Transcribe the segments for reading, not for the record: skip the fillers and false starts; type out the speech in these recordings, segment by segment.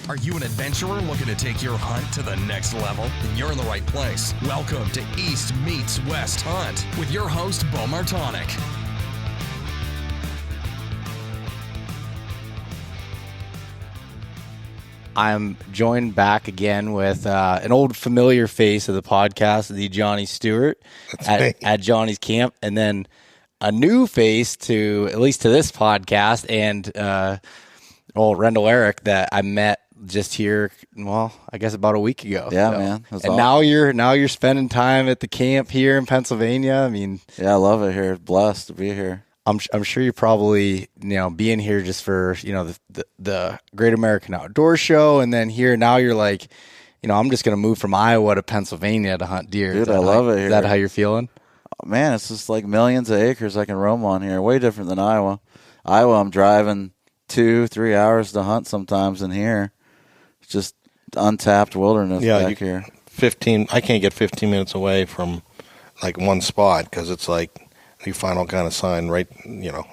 Are you an adventurer looking to take your hunt to the next level? Then you're in the right place. Welcome to East Meets West Hunt with your host, Beau Martonik. I'm joined back again with an old familiar face of the podcast, the Johnny Stewart at Johnny's camp, and then a new face to, at least to this podcast, and old Rendell Erik that I met just here, well, I guess about a week ago. Yeah, so, man. And awesome. now you're spending time at the camp here in Pennsylvania. I mean, yeah, I love it here. Blessed to be here. I'm sure you probably, being here just for, the Great American Outdoor Show, and then here now you're like, I'm just going to move from Iowa to Pennsylvania to hunt deer. Dude, I love it here. Is that how you're feeling? Oh, man, it's just like millions of acres I can roam on here. Way different than Iowa. Iowa, I'm driving 2-3 hours to hunt sometimes, and here it's just untapped wilderness back here. 15. I can't get 15 minutes away from like one spot because it's like you find all kind of sign right,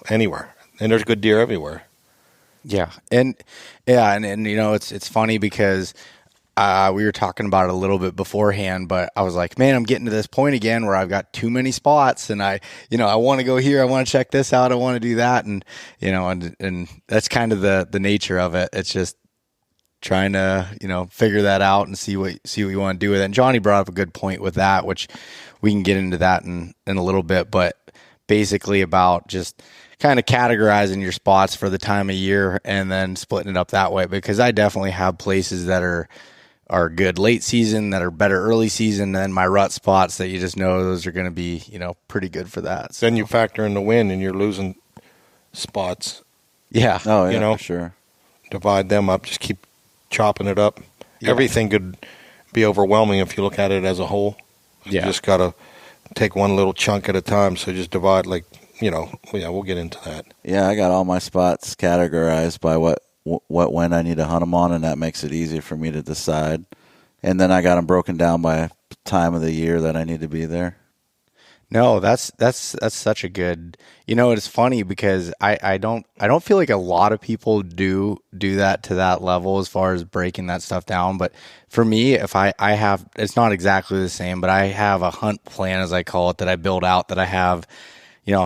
anywhere, and there's good deer everywhere. Yeah, and it's funny because we were talking about it a little bit beforehand, but I was like, man, I'm getting to this point again where I've got too many spots, and I want to go here, I want to check this out, I want to do that, and and that's kind of the nature of it. It's just trying to figure that out and see what you want to do with it. And Johnny brought up a good point with that, which we can get into that in a little bit, but basically about just kind of categorizing your spots for the time of year and then splitting it up that way, because I definitely have places that are good late season, that are better early season, and then my rut spots that you just know those are going to be, pretty good for that. So. Then you factor in the wind and you're losing spots. Yeah. Oh, yeah, for sure. Divide them up, just keep chopping it up. Yeah. Everything could be overwhelming if you look at it as a whole. You just got to take one little chunk at a time, so just divide we'll get into that. Yeah, I got all my spots categorized by what wind I need to hunt them on, and that makes it easy for me to decide. And then I got them broken down by time of the year that I need to be there. No, that's such a good. It's funny because I don't feel like a lot of people do that to that level as far as breaking that stuff down. But for me, if I have, it's not exactly the same, but I have a hunt plan, as I call it, that I build out, that I have,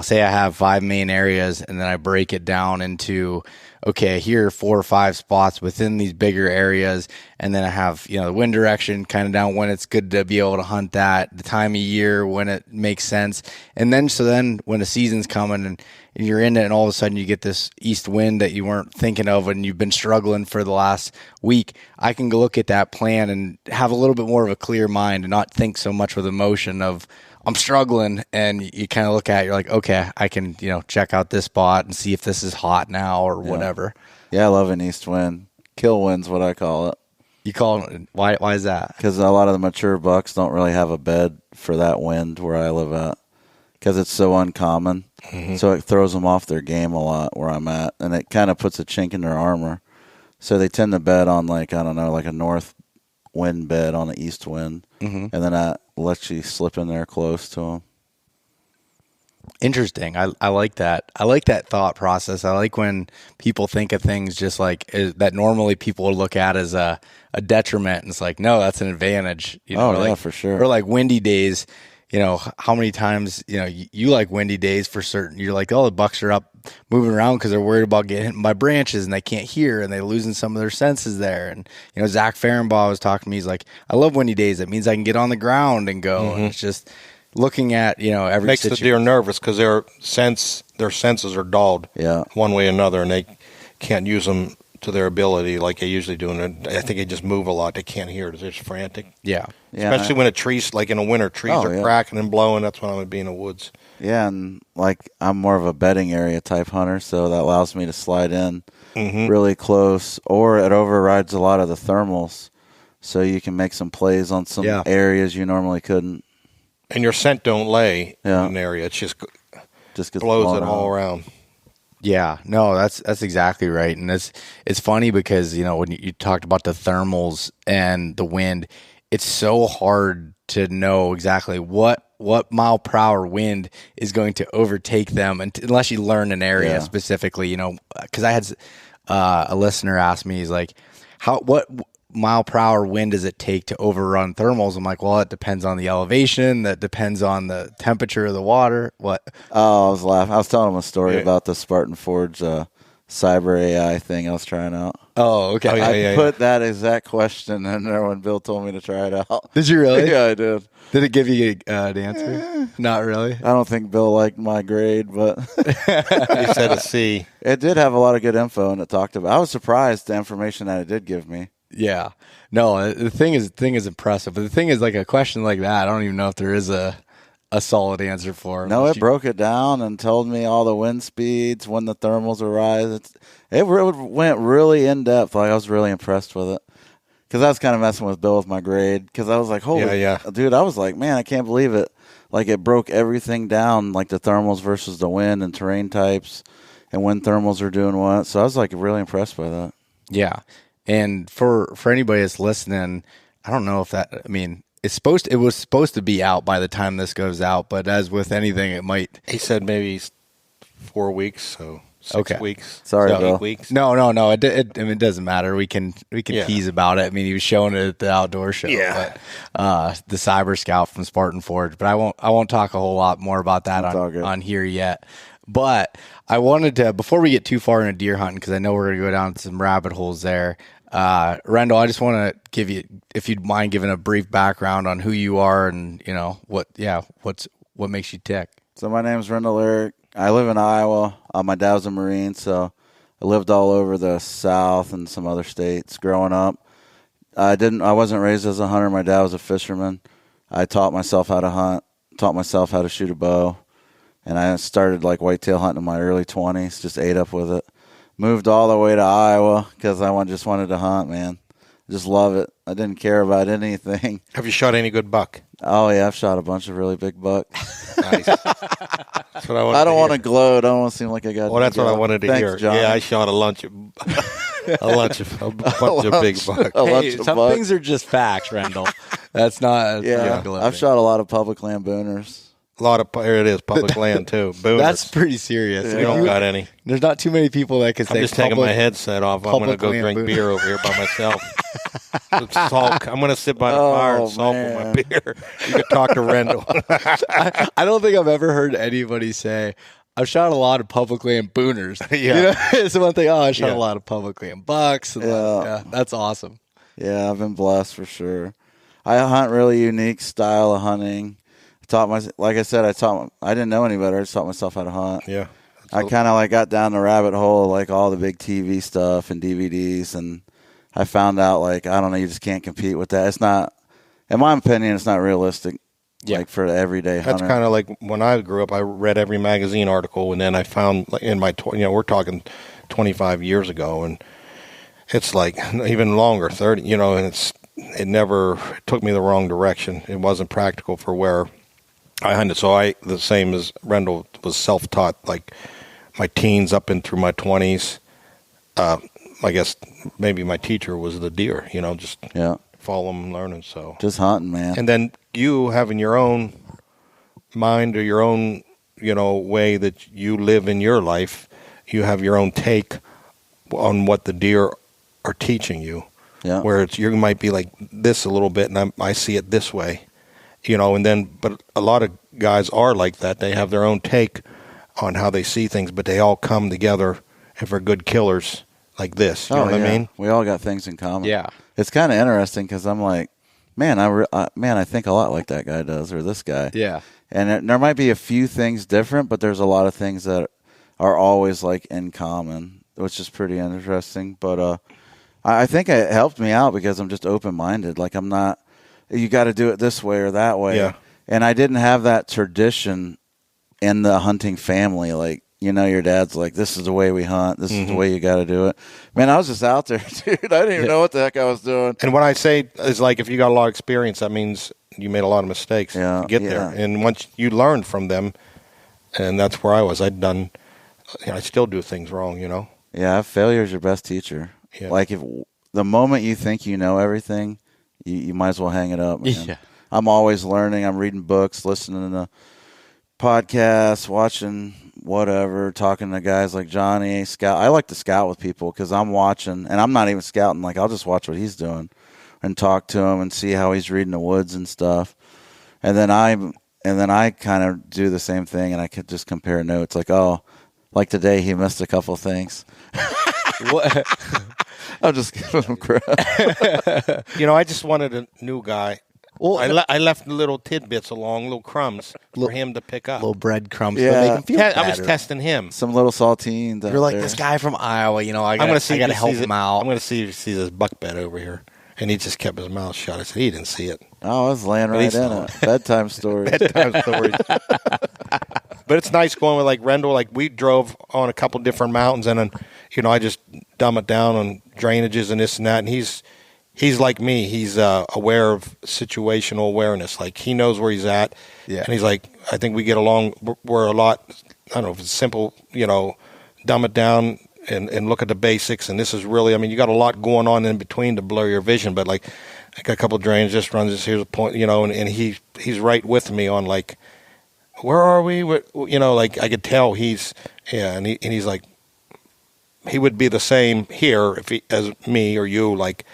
say I have 5 main areas, and then I break it down into, okay, here are 4 or 5 spots within these bigger areas, and then I have, the wind direction kind of down when it's good to be able to hunt that, the time of year when it makes sense, and then when the season's coming and you're in it, and all of a sudden you get this east wind that you weren't thinking of and you've been struggling for the last week, I can go look at that plan and have a little bit more of a clear mind and not think so much with emotion of, I'm struggling, and you kind of look at it, you're like, okay, I can, check out this spot and see if this is hot now or whatever. Yeah, I love an east wind. Kill wind's what I call it. You call it, why is that? Because a lot of the mature bucks don't really have a bed for that wind where I live at, because it's so uncommon. Mm-hmm. So it throws them off their game a lot where I'm at, and it kind of puts a chink in their armor. So they tend to bed on like a north wind bed on the east wind, and then that lets you slip in there close to them. Interesting. I like that. I like that thought process. I like when people think of things just like that normally people would look at as a detriment, and it's like, no, that's an advantage. Yeah, for sure. Or like windy days. How many times, you like windy days for certain. You're like, oh, the bucks are up moving around because they're worried about getting hit by branches and they can't hear and they're losing some of their senses there. And, Zach Fehrenbaugh was talking to me. He's like, I love windy days. That means I can get on the ground and go. And it's just looking at, every makes the deer nervous because their senses are dulled one way or another, and they can't use them to their ability like they usually do. And I think they just move a lot. They can't hear it. They're just frantic. Yeah. Especially when a tree's, like in the winter, trees are cracking and blowing. That's when I would be in the woods. Yeah, and like I'm more of a bedding area type hunter, so that allows me to slide in really close, or it overrides a lot of the thermals, so you can make some plays on some areas you normally couldn't. And your scent don't lay in an area. It just gets blows it all around. Yeah, no, that's exactly right. And it's funny because, when you talked about the thermals and the wind, it's so hard to know exactly what mile per hour wind is going to overtake them unless you learn an area specifically, because I had a listener ask me, he's like, what mile per hour wind does it take to overrun thermals? I'm like, well, it depends on the elevation. That depends on the temperature of the water. What? Oh, I was laughing. I was telling him a story about the Spartan Forge cyber AI thing I was trying out. Oh, okay. I put that exact question in there when Bill told me to try it out. Did you really? Yeah, I did. Did it give you an answer? Not really. I don't think Bill liked my grade, but He said a C. It did have a lot of good info, and it talked about. I was surprised the information that it did give me. Yeah. No, the thing is impressive. But the thing is, like a question like that, I don't even know if there is a solid answer for. No, it broke it down and told me all the wind speeds, when the thermals arise. It went really in depth. Like I was really impressed with it. Because I was kind of messing with Bill with my grade. Because I was like, holy, dude, I was like, man, I can't believe it. Like it broke everything down, like the thermals versus the wind and terrain types and when thermals are doing what. So I was like really impressed by that. Yeah. And for anybody that's listening, I don't know if that, I mean, it was supposed to be out by the time this goes out, but as with anything, it might. He said maybe 4 weeks, so 6 weeks. Sorry, so Bill. 8 weeks. No. It doesn't matter. We can tease about it. I mean, he was showing it at the outdoor show. Yeah. But, the Cyber Scout from Spartan Forge. But I won't talk a whole lot more about that on here yet. But I wanted to, before we get too far into deer hunting, because I know we're going to go down some rabbit holes there. Rendell, I just want to give you, if you'd mind giving a brief background on who you are and what makes you tick. So my name's Rendell Erik. I live in Iowa. My dad was a Marine, so I lived all over the South and some other states growing up. I wasn't raised as a hunter. My dad was a fisherman. I taught myself how to hunt, taught myself how to shoot a bow, and I started like whitetail hunting in my early 20s, just ate up with it. Moved all the way to Iowa because I just wanted to hunt, man. Just love it. I didn't care about anything. Have you shot any good buck? Oh, yeah, I've shot a bunch of really big bucks. Nice. That's what I don't want to gloat. I don't want to seem like I got. Well, that's what I wanted to hear. Johnny. Yeah, I shot a bunch of bunch of big bucks. Hey, some things are just facts, Rendell. That's not. Yeah, I've shot a lot of public land booners. A lot of here it is public land too. Booners. That's pretty serious. We don't got any. There's not too many people that can say. I'm just taking my headset off. I'm going to go drink beer over here by myself. Sulk. I'm going to sit by the fire and sulk with my beer. You can talk to Rendell. I don't think I've ever heard anybody say, I've shot a lot of public land booners. Yeah. It's one thing. I shot a lot of public land bucks. And that's awesome. Yeah, I've been blessed for sure. I hunt really unique style of hunting. Like I said, I didn't know any better. I just taught myself how to hunt. Yeah. I kind of got down the rabbit hole of like all the big TV stuff and DVDs, and I found out I don't know, you just can't compete with that. It's not, in my opinion, it's not realistic. Yeah. Like for the everyday hunter. That's kind of like when I grew up. I read every magazine article, and then I found in my we're talking 25 years ago, and it's like even longer, 30. And it took me the wrong direction. It wasn't practical for where I hunted. So the same as Rendell, was self-taught, like my teens up in through my 20s. I guess maybe my teacher was the deer, just follow them and learning. So just hunting, man. And then you having your own mind or your own, way that you live in your life, you have your own take on what the deer are teaching you. Yeah. Where you might be like this a little bit, and I see it this way. But a lot of guys are like that. They have their own take on how they see things, but they all come together if they're good killers like this. You know what I mean? We all got things in common. Yeah. It's kind of interesting because I'm like, man, I think a lot like that guy does or this guy. Yeah. And there might be a few things different, but there's a lot of things that are always like in common, which is pretty interesting. But I think it helped me out because I'm just open-minded. Like I'm not, you got to do it this way or that way. Yeah. And I didn't have that tradition in the hunting family. Like, your dad's like, this is the way we hunt. This is the way you got to do it. Man, I was just out there, dude. I didn't even know what the heck I was doing. And what I say is like, if you got a lot of experience, that means you made a lot of mistakes to get there. And once you learned from them, and that's where I was. I still do things wrong, Yeah, failure is your best teacher. Yeah. Like if the moment you think you know everything, you might as well hang it up, man. Yeah. I'm always learning. I'm reading books, listening to podcasts, watching whatever, talking to guys like Johnny, scout. I like to scout with people because I'm watching, and I'm not even scouting. Like, I'll just watch what he's doing and talk to him and see how he's reading the woods and stuff. And then I kind of do the same thing, and I could just compare notes. Like, oh, like today he missed a couple things. What? I'm just giving him crap. I just wanted a new guy. Well, I left little tidbits along, little crumbs for him to pick up. Little breadcrumbs. Yeah. So they can feel better. I was testing him. Some little saltines. You're like, this guy from Iowa, I got to help him out. I'm going to see if he sees this buck bed over here. And he just kept his mouth shut. I said, he didn't see it. Oh, I was laying right in it. Bedtime stories. Bedtime stories. But it's nice going with, like, Rendell. Like, we drove on a couple different mountains, and then, I just dumb it down on drainages and this and that. And he's like me. He's aware of situational awareness. Like, he knows where he's at. Yeah. And he's like, I think we get along. We're a lot, I don't know if it's simple, dumb it down and look at the basics. And this is really, you got a lot going on in between to blur your vision. But, like, I got a couple of drains, just runs this, here's a point, and he's right with me on, like, where are we? Like, I could tell he's like, he would be the same here as me or you, like,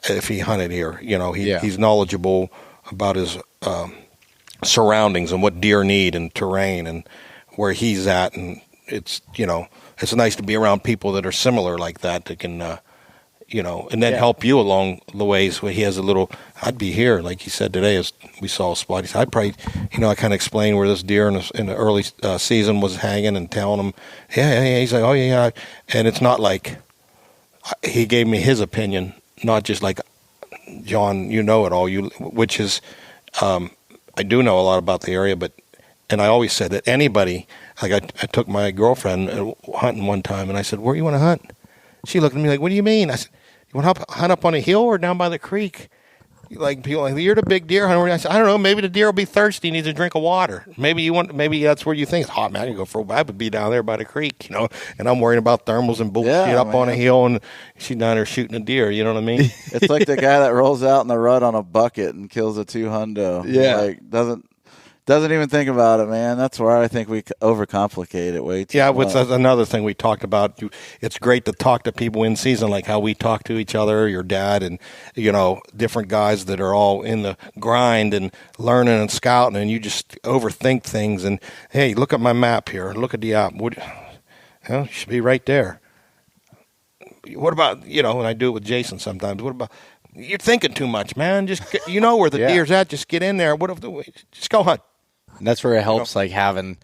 if he hunted here. He's knowledgeable about his surroundings and what deer need and terrain and where he's at. And it's, it's nice to be around people that are similar like that can, and then help you along the ways where he has a little, I'd be here, like he said today, as we saw a spot. He said, I'd probably, I kind of explained where this deer in the early season was hanging and telling him, yeah. He's like, oh, yeah. And it's not like he gave me his opinion, not just like, John, you know it all, which is, I do know a lot about the area, and I always said that anybody, like I took my girlfriend hunting one time, and I said, where do you want to hunt? She looked at me like, what do you mean? I said, you want to hunt up on a hill or down by the creek? Like, people like, you're the big deer hunter. I said, I don't know, maybe the deer will be thirsty, needs a drink of water. Maybe that's where you think, oh, man, I can go for a while. I would be down there by the creek, and I'm worrying about thermals and bullshit up on a hill, and she's down there shooting a deer, you know what I mean? It's like the guy that rolls out in the rut on a bucket and kills a 2-hundo. Yeah. Like, doesn't even think about it, man. That's where I think we overcomplicate it way too much. That's another thing we talked about. It's great to talk to people in season, like how we talk to each other, your dad, and different guys that are all in the grind and learning and scouting, and you just overthink things. And hey, look at my map here. Look at the app. You should be right there. What about and I do it with Jason sometimes. What about you're thinking too much, man? Just where the deer's at. Just get in there. Just go hunt. And that's where it helps, like having,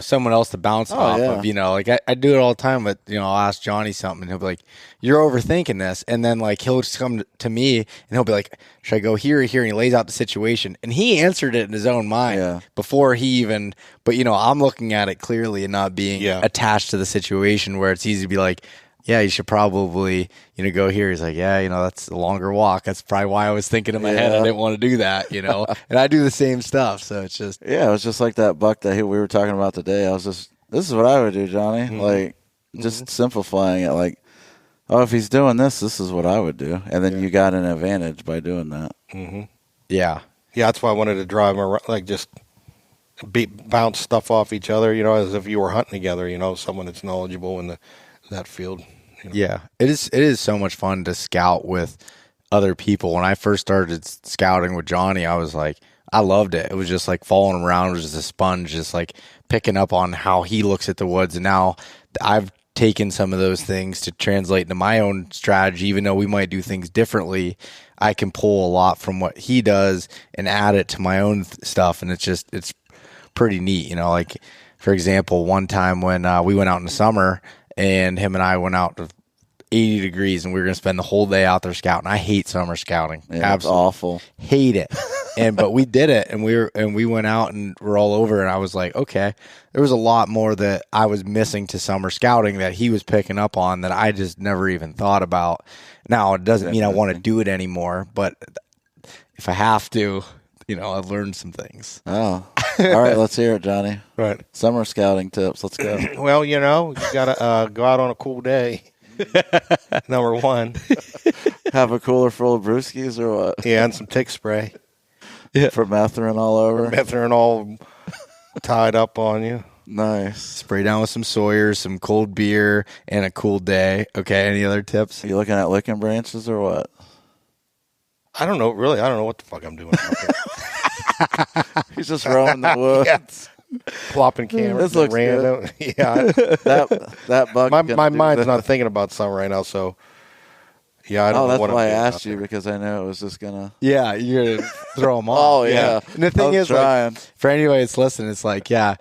someone else to bounce off of. Like I do it all the time, but I'll ask Johnny something, and he'll be like, "You're overthinking this," and then like he'll just come to me and he'll be like, "Should I go here or here?" And he lays out the situation, and he answered it in his own mind before he even. But I'm looking at it clearly and not being attached to the situation where it's easy to be like, yeah, you should probably, go here. He's like, yeah, that's a longer walk. That's probably why I was thinking in my head I didn't want to do that, And I do the same stuff, so it's just. Yeah, it was just like that buck that we were talking about today. this is what I would do, Johnny. Mm-hmm. Like, just simplifying it. Like, oh, if he's doing this is what I would do. And then you got an advantage by doing that. Mm-hmm. Yeah. Yeah, that's why I wanted to drive around, like just bounce stuff off each other, as if you were hunting together, someone that's knowledgeable in that field. Yeah, it is so much fun to scout with other people. When I first started scouting with Johnny, I was like, I loved it. It was just like following around, it was just a sponge, just like picking up on how he looks at the woods. And now I've taken some of those things to translate into my own strategy. Even though we might do things differently, I can pull a lot from what he does and add it to my own stuff. And it's pretty neat. Like, for example, one time when we went out in the summer, and him and I went out to 80 degrees, and we were going to spend the whole day out there scouting. I hate summer scouting. Yeah, absolutely awful. Hate it. But we did it, and we went out and we're all over. And I was like, okay, there was a lot more that I was missing to summer scouting that he was picking up on that I just never even thought about. Now, it doesn't mean I want to do it anymore, but if I have to, I've learned some things. Oh. All right, let's hear it, Johnny. Right. Summer scouting tips. Let's go. Well, you got to go out on a cool day. Number one. Have a cooler full of brewskis or what? Yeah, and some tick spray. Yeah. For methrin all over? Methrin all tied up on you. Nice. Spray down with some Sawyers, some cold beer, and a cool day. Okay, any other tips? Are you looking at licking branches or what? I don't know, really. I don't know what the fuck I'm doing out there. He's just roaming the woods. Plopping cameras. This looks random. Yeah. That bug. My mind's not thinking about something right now, so yeah, I don't know that's what why I I'm doing asked out you, there. because I know it was just gonna. Yeah, you're going to throw them off. Oh, yeah. And the thing is, trying. like, for anybody that's listening, it's like, yeah,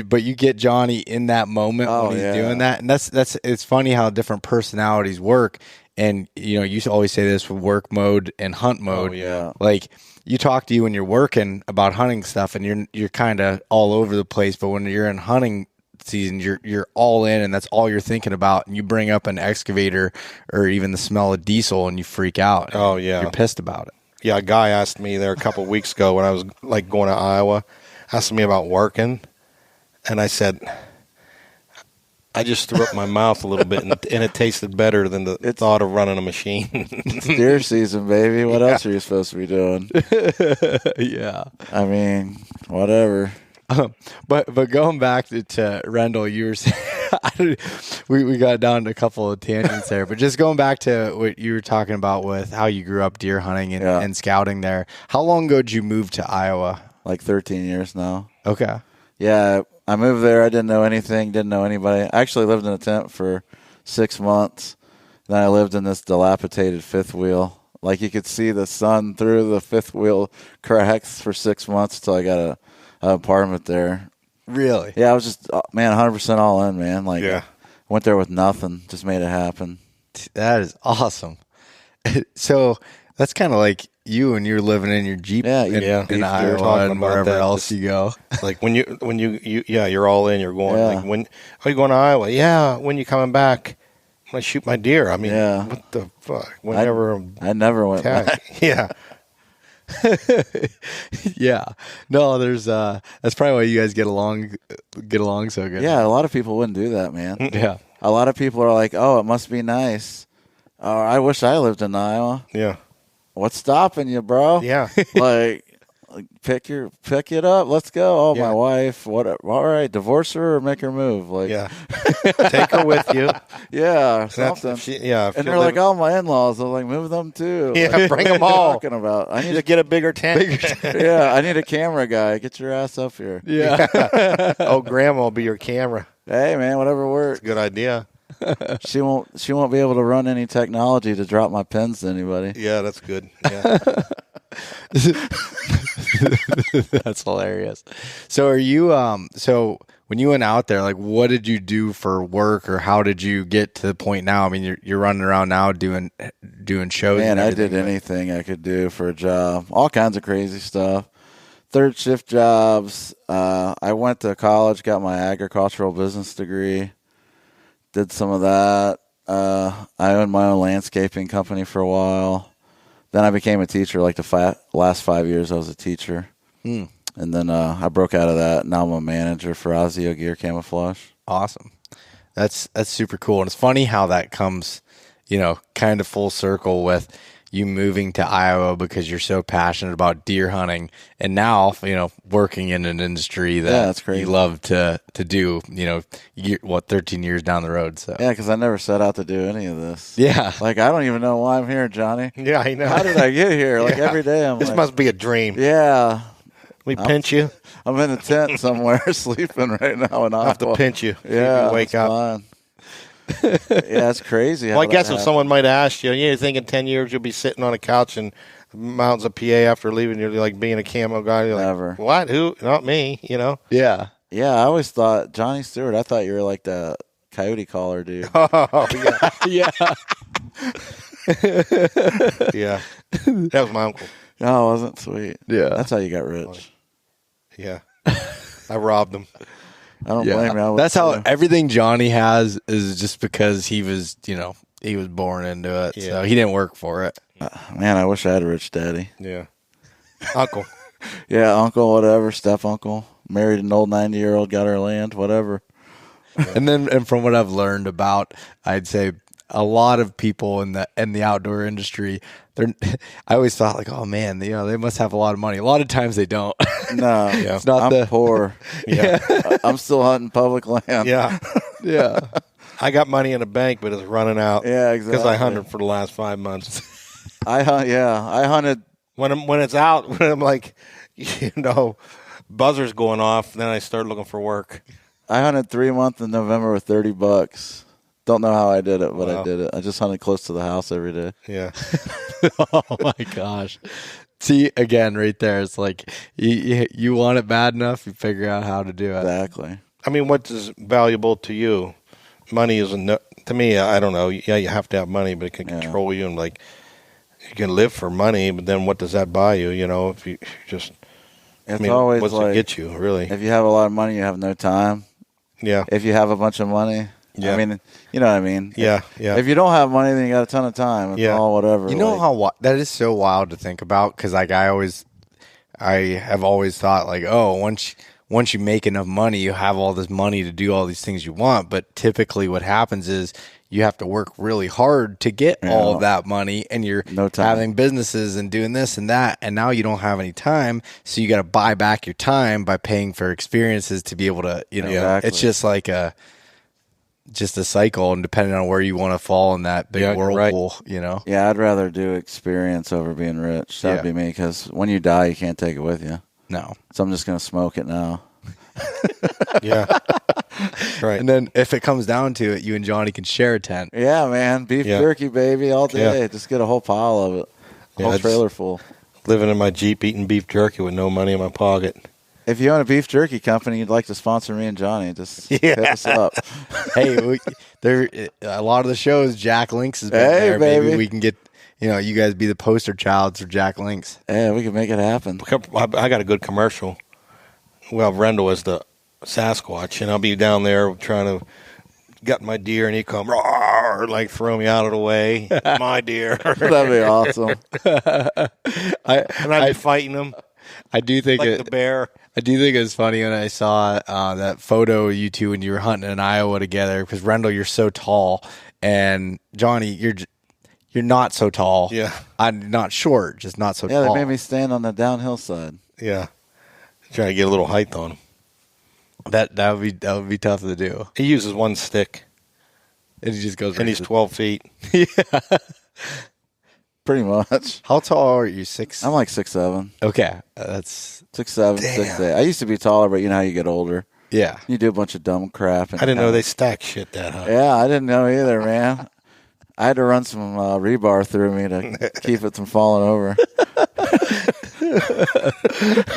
but you get Johnny in that moment when he's doing that. And it's funny how different personalities work. And, you always say this with work mode and hunt mode. Oh, yeah. Like, you talk to you when you're working about hunting stuff and you're kind of all over the place. But when you're in hunting season, you're all in and that's all you're thinking about. And you bring up an excavator or even the smell of diesel and you freak out. Oh, yeah. You're pissed about it. Yeah, a guy asked me there a couple of weeks ago when I was like going to Iowa, asking me about working, and I said, I just threw up my mouth a little bit, and it tasted better than the thought of running a machine. It's deer season, baby. What else are you supposed to be doing? Yeah. I mean, whatever. But going back to Rendell, you were saying, we got down to a couple of tangents there, but just going back to what you were talking about with how you grew up deer hunting and scouting there. How long ago did you move to Iowa? Like 13 years now. Okay. Yeah, I moved there. I didn't know anything, didn't know anybody. I actually lived in a tent for 6 months. Then I lived in this dilapidated fifth wheel. Like you could see the sun through the fifth wheel cracks for 6 months until I got an apartment there. Really? Yeah, I was just, 100% all in, man. Like, Yeah. went there with nothing, just made it happen. That is awesome. So that's kind of like you when you're living in your Jeep in Iowa and wherever else you go. Like when you're all in. You're going. Yeah. Like, when are you going to Iowa? Yeah. When you coming back? I'm gonna shoot my deer. I mean, what the fuck? Whenever I never went back. Yeah. Yeah. No, there's that's probably why you guys get along so good. Yeah, a lot of people wouldn't do that, man. Yeah. A lot of people are like, "Oh, it must be nice." I wish I lived in Iowa. Yeah. What's stopping you, bro? Yeah. like pick it up. Let's go. Oh, Yeah. my wife. What? All right, divorce her or make her move. Like, Yeah. Take her with you. yeah, That's- something. if And you they're live- like, "Oh, my in-laws." I'm like, "Move them too." Yeah, Like, bring 'em what are you all. Talking about. I need just get a bigger tent. yeah, I need a camera guy. Get your ass up here. Yeah. Oh, grandma will be your camera. Hey, man, whatever works. Good idea. She won't be able to run any technology to drop my pins to anybody. Yeah, that's good. Yeah. That's hilarious. So are you so when you went out there, like what did you do for work or how did you get to the point now? I mean, you're running around now doing shows. Man, and I did everything. anything I could do for a job. All kinds of crazy stuff. Third shift jobs. I went to college, got my agricultural business degree. Did some of that. I owned my own landscaping company for a while. Then I became a teacher. Like the last 5 years, I was a teacher. And then I broke out of that. Now I'm a manager for Osio Gear Camouflage. Awesome. That's super cool. And it's funny how that comes, kind of full circle with you moving to Iowa because you're so passionate about deer hunting and now, working in an industry that that's crazy. you love to do, 13 years down the road. So Yeah, because I never set out to do any of this. yeah. Like, I don't even know why I'm here, Johnny. Yeah, I know. How did I get here? Like, Yeah. every day I'm This like, must be a dream. yeah. We pinch you. I'm in a tent somewhere sleeping right now in I'll have to Iowa. pinch you. Yeah, You wake it's up. fine. Yeah, it's crazy. Well, I how guess that if happened. someone might ask you, you think in 10 years you'll be sitting on a couch in mountains of PA after leaving, you're like being a camo guy. You're like, Never. what? Who? Not me, Yeah. Yeah, I always thought Johnny Stewart. I thought you were like the coyote caller dude. Oh, yeah. Yeah. Yeah. That was my uncle. Oh, wasn't sweet. Yeah. That's how you got rich. Yeah. I robbed him. I don't blame you. I would That's how too. everything Johnny has is just because he was, he was born into it. Yeah. So he didn't work for it. Man, I wish I had a rich daddy. Yeah. Uncle. Yeah, uncle, whatever, step uncle. Married an old 90-year-old, got her land, whatever. And from what I've learned about, I'd say a lot of people in the outdoor industry, I always thought like, oh man, they must have a lot of money. A lot of times they don't. No, It's not I'm poor. Yeah. I'm still hunting public land. Yeah. Yeah. I got money in the bank, but it's running out. Yeah, exactly. Because I hunted for the last 5 months. I hunted. When it's out, when I'm like, buzzer's going off, then I start looking for work. I hunted 3 months in November with $30. Don't know how I did it, but Wow. I did it. I just hunted close to the house every day. Yeah. Oh my gosh. See, again, right there, it's like you want it bad enough, you figure out how to do it. Exactly. I mean, what is valuable to you? Money isn't, to me, I don't know. Yeah, you have to have money, but it can control you. And like, you can live for money, but then what does that buy you? If you just, It's always what's like, it get you, really? if you have a lot of money, you have no time. Yeah. If you have a bunch of money, Yeah. I mean, you know what I mean? Yeah, yeah. If you don't have money, then you got a ton of time. It's Yeah. all whatever. You know like, how that is so wild to think about, because like I have always thought like, oh, once you make enough money, you have all this money to do all these things you want. But typically, what happens is you have to work really hard to get all of that money, and you're No time. having businesses and doing this and that, and now you don't have any time, so you got to buy back your time by paying for experiences to be able to, Exactly. it's just like a cycle, and depending on where you want to fall in that big Yeah, whirlpool, Yeah, I'd rather do experience over being rich. That'd be me, because when you die, you can't take it with you. No. So I'm just going to smoke it now. Yeah. Right. And then if it comes down to it, you and Johnny can share a tent. Yeah, man. Beef Yeah. jerky, baby, all day. Yeah. Just get a whole pile of it. Yeah, Whole that's- trailer full. Living in my Jeep, eating beef jerky with no money in my pocket. If you own a beef jerky company, you'd like to sponsor me and Johnny, just hit us up. Hey, there a lot of the shows, Jack Links has been Hey, there. Maybe baby. we can get, you guys be the poster child for Jack Links. Yeah, we can make it happen. I got a good commercial. Well, Rendell is the Sasquatch, and I'll be down there trying to get my deer, and he come roar, like throw me out of the way. My deer. That'd be awesome. And I'd be fighting him I do think like the bear. I do think it was funny when I saw that photo of you two when you were hunting in Iowa together, because Rendell, you're so tall, and Johnny, you're not so tall. Yeah. I'm not short, just not so Yeah, tall. they made me stand on the downhill side. Yeah. Trying to get a little height on him. That would be tough to do. He uses one stick, And he just goes. and he's 12 feet. Pretty much. How tall are you? 6? I'm like 6'7". Okay, that's 6'7", 6'8". I used to be taller, but you know how you get older. yeah. You do a bunch of dumb crap. And I didn't know they stack shit that high. Yeah, I didn't know either, man. I had to run some rebar through me to keep it from falling over.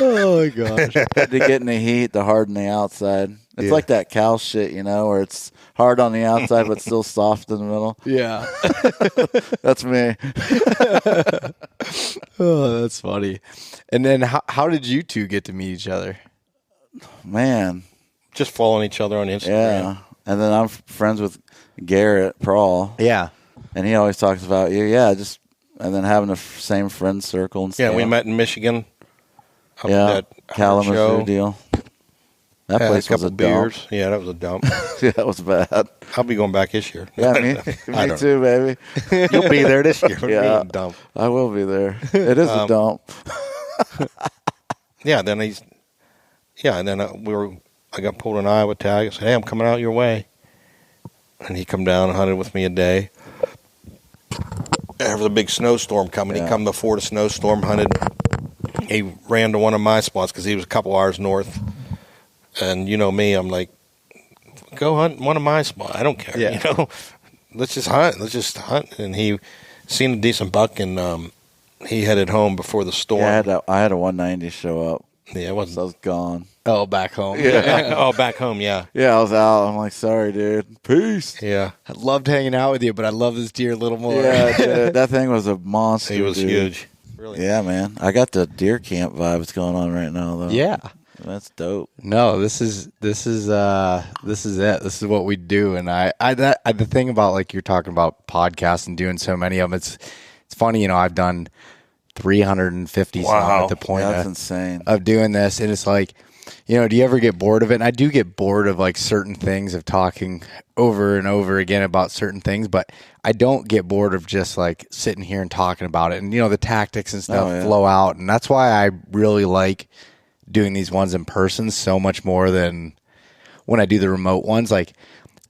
Oh my gosh. Had to get in the heat to harden the outside. It's Yeah. like that cow shit, where it's hard on the outside but still soft in the middle. Yeah. That's me. Oh, that's funny. And then how did you two get to meet each other? Man, Just following each other on Instagram. yeah. And then I'm friends with Garrett Prawl, Yeah. and he always talks about you. Yeah, and then having the same friend circle and stuff. Yeah, we met in Michigan. Up Yeah, at that Kalamazoo show. deal. That Had place a couple was a beers. dump. Yeah, that was a dump. Yeah, that was bad. I'll be going back this year. Yeah, I me don't too, baby. You'll be there this year. Yeah. Dump. I will be there. It is a dump. Yeah, then and then I got pulled an Iowa tag. I said, "Hey, I'm coming out your way," and he come down and hunted with me a day. There was a big snowstorm coming. Yeah. He come before the snowstorm, hunted. He ran to one of my spots because he was a couple hours north. And you know me, I'm like, go hunt one of my spots. I don't care. Yeah. Let's just hunt. Let's just hunt. And he seen a decent buck, and he headed home before the storm. Yeah, I had a 190 show up. Yeah, it So I wasn't. was gone. Oh, back home. Oh, back home, yeah. Yeah, I was out. I'm like, sorry, dude. Peace. Yeah, I loved hanging out with you, but I love this deer a little more. Yeah, dude, that thing was a monster. he was dude. huge. Really. Yeah, man. I got the deer camp vibes going on right now, though. Yeah. That's dope. No, this is it. This is what we do. And the thing about, like, you're talking about podcasts and doing so many of them, it's funny, I've done 350 some Wow. at the point That's insane. of doing this, and it's like do you ever get bored of it? And I do get bored of like certain things, of talking over and over again about certain things, but I don't get bored of just like sitting here and talking about it. And, the tactics and stuff flow out. And that's why I really like doing these ones in person so much more than when I do the remote ones. Like,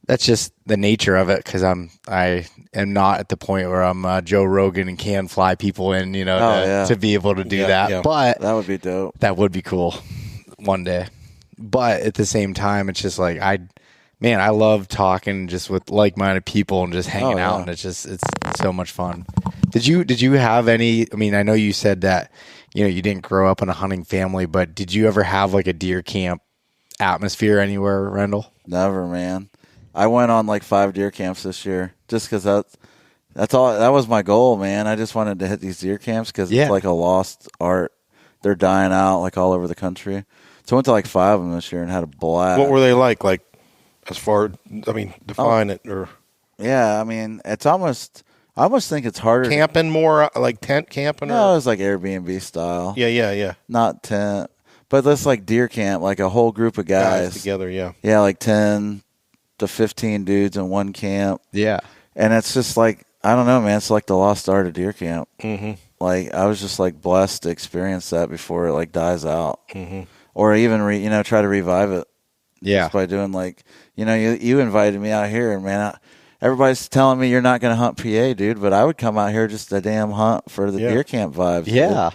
that's just the nature of it, because I am not at the point where I'm Joe Rogan and can fly people in, to be able to do that. Yeah. But that would be dope. That would be cool one day. But at the same time, it's just like I love talking just with like-minded people and just hanging out, and it's so much fun. Did you have any? I mean, I know you said that you didn't grow up in a hunting family, but did you ever have like a deer camp atmosphere anywhere, Rendell? Never, man. I went on like 5 deer camps this year just because that's all. That was my goal, man. I just wanted to hit these deer camps because it's like a lost art. They're dying out like all over the country. So I went to like 5 of them this year and had a blast. What were they like? Like, as far, define it or. Yeah, I mean, it's almost. I almost think it's harder. Camping more, like tent camping? No, it was like Airbnb style. Yeah. Not tent. But that's like deer camp, like a whole group of guys together, yeah. Yeah, like 10 to 15 dudes in one camp. Yeah. And it's just like, I don't know, man. It's like the lost art of deer camp. Mm-hmm. Like, I was just like blessed to experience that before it like dies out. Mm-hmm. Or even, try to revive it. Yeah. Just by doing like, you invited me out here, and man, everybody's telling me you're not going to hunt PA, dude, but I would come out here just a damn hunt for the deer camp vibes. Yeah.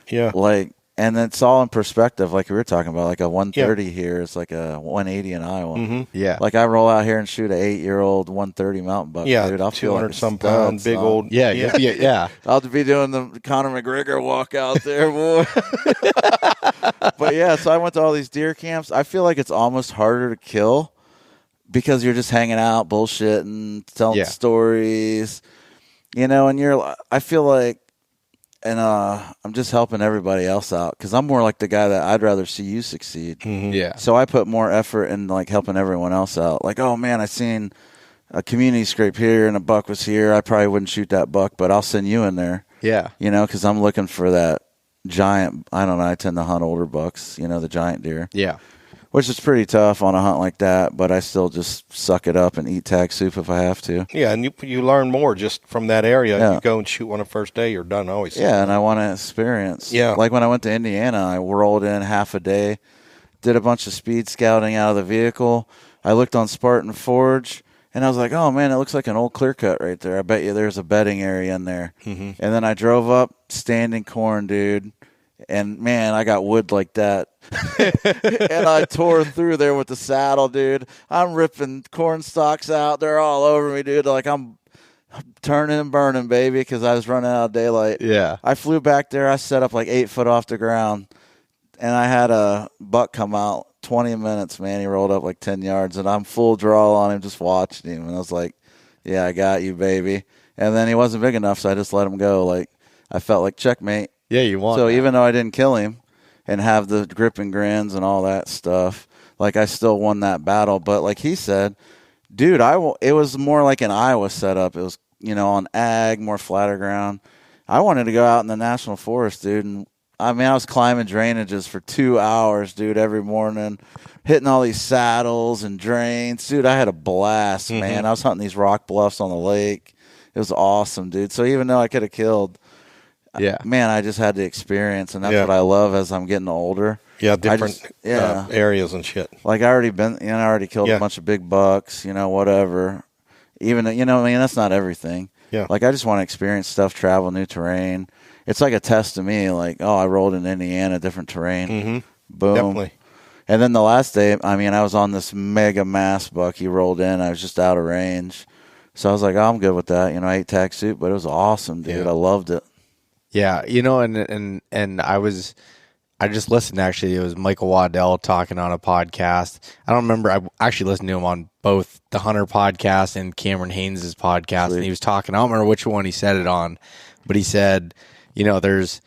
Dude. Yeah. Like, and it's all in perspective, like we were talking about, like a 130 here is like a 180 in Iowa. Mm-hmm. Yeah. Like I roll out here and shoot an 8-year-old 130 mountain buck, dude. I'll 200 like some pound, big old. Yeah. I'll be doing the Conor McGregor walk out there, boy. But yeah, so I went to all these deer camps. I feel like it's almost harder to kill because you're just hanging out, bullshitting, telling stories, and I feel like, and I'm just helping everybody else out because I'm more like the guy that I'd rather see you succeed. Mm-hmm. Yeah. So I put more effort in like helping everyone else out. Like, oh man, I seen a community scrape here and a buck was here. I probably wouldn't shoot that buck, but I'll send you in there. Yeah. Because I'm looking for that giant. I don't know. I tend to hunt older bucks. The giant deer. Yeah. Which is pretty tough on a hunt like that, but I still just suck it up and eat tag soup if I have to. Yeah, and you learn more just from that area. Yeah. You go and shoot one the first day, you're done always. Yeah, and I want to experience. Yeah. Like when I went to Indiana, I rolled in half a day, did a bunch of speed scouting out of the vehicle. I looked on Spartan Forge, and I was like, oh, man, it looks like an old clear cut right there. I bet you there's a bedding area in there. Mm-hmm. And then I drove up, standing corn, dude. And, man, I got wood like that. And I tore through there with the saddle, dude. I'm ripping corn stalks out. They're all over me, dude. Like I'm turning and burning, baby, because I was running out of daylight. Yeah. I flew back there. I set up like 8 foot off the ground. And I had a buck come out 20 minutes, man. He rolled up like 10 yards. And I'm full draw on him, just watching him. And I was like, yeah, I got you, baby. And then he wasn't big enough, so I just let him go. Like I felt like checkmate. Yeah, you want. So even though I didn't kill him and have the grip and grins and all that stuff, like I still won that battle. But like he said, dude, it was more like an Iowa setup. It was, on ag, more flatter ground. I wanted to go out in the national forest, dude. And I was climbing drainages for 2 hours, dude, every morning, hitting all these saddles and drains. Dude, I had a blast, man. I was hunting these rock bluffs on the lake. It was awesome, dude. So even though I could have killed, man, I just had the experience, and that's what I love as I'm getting older. Yeah, different areas and shit. Like I already killed a bunch of big bucks, whatever. Even, that's not everything. Yeah. Like I just want to experience stuff, travel, new terrain. It's like a test to me. Like, oh, I rolled in Indiana, different terrain. Mm-hmm. Boom. Definitely. And then the last day, I was on this mega mass buck. He rolled in. I was just out of range. So I was like, oh, I'm good with that. I ate tack soup, but it was awesome, dude. I loved it. Yeah, and I just listened, actually. It was Michael Waddell talking on a podcast. I don't remember. I actually listened to him on both the Hunter podcast and Cameron Haynes' podcast. Sweet. And he was talking, I don't remember which one he said it on, but he said, there's,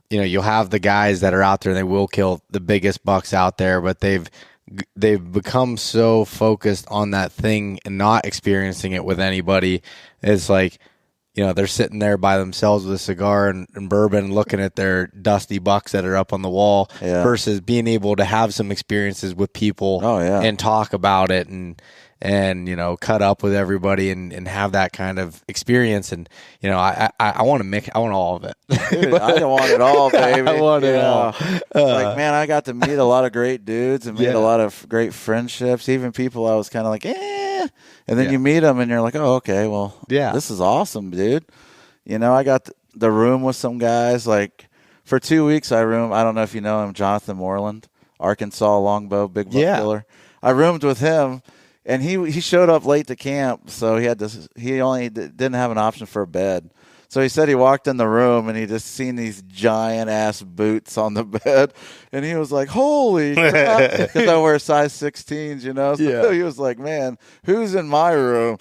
you'll have the guys that are out there and they will kill the biggest bucks out there, but they've become so focused on that thing and not experiencing it with anybody. It's like, they're sitting there by themselves with a cigar and bourbon, looking at their dusty bucks that are up on the wall, versus being able to have some experiences with people and talk about it and cut up with everybody and have that kind of experience. And I want all of it. Dude, I want it all, baby. I want it all. Like, man, I got to meet a lot of great dudes and made a lot of great friendships. Even people I was kind of like, and then you meet them and you're like, oh, okay, well, this is awesome, dude. I got the room with some guys. Like, for 2 weeks I roomed. I don't know if you know him, Jonathan Moreland, Arkansas longbow, big buck killer. I roomed with him. And he showed up late to camp, so he only didn't have an option for a bed. So he said he walked in the room and he just seen these giant ass boots on the bed, and he was like, "Holy crap!" Because I wear size 16s, So he was like, "Man, who's in my room?"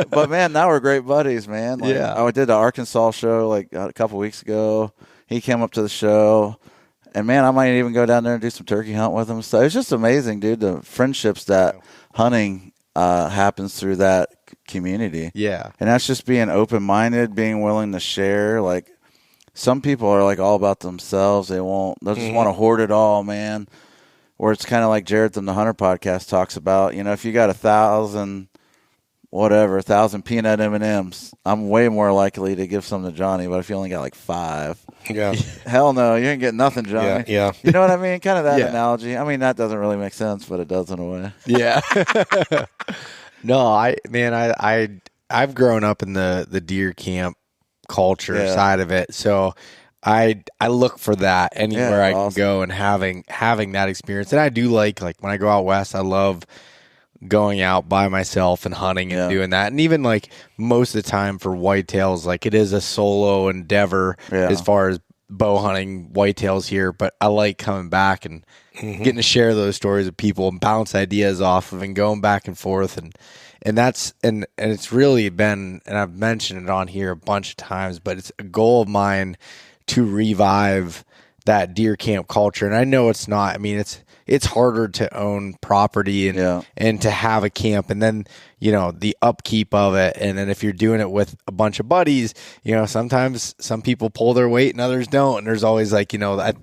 But man, now we're great buddies, man. Like, I did the Arkansas show like a couple weeks ago. He came up to the show. And, man, I might even go down there and do some turkey hunt with him. So it's just amazing, dude, the friendships that hunting happens through that community. Yeah. And that's just being open-minded, being willing to share. Like, some people are, like, all about themselves. They'll just want to hoard it all, man. Or it's kind of like Jared from the Hunter podcast talks about, if you got 1,000 peanut M&Ms, I'm way more likely to give some to Johnny. But if you only got like 5, hell no, you ain't getting nothing, Johnny. Yeah. You know what I mean? Kind of that analogy. I mean, that doesn't really make sense, but it does in a way. Yeah. No, I've grown up in the deer camp culture side of it, so I look for that anywhere I can go and having that experience. And I do like when I go out west, I love going out by myself and hunting and doing that. And even like most of the time for whitetails, like it is a solo endeavor as far as bow hunting whitetails here, but I like coming back and getting to share those stories with people and bounce ideas off of and going back and forth. And that's, and it's really been, and I've mentioned it on here a bunch of times, but it's a goal of mine to revive that deer camp culture. And I know it's not, I mean, it's harder to own property and to have a camp, and then the upkeep of it, and then if you're doing it with a bunch of buddies, sometimes some people pull their weight and others don't, and there's always like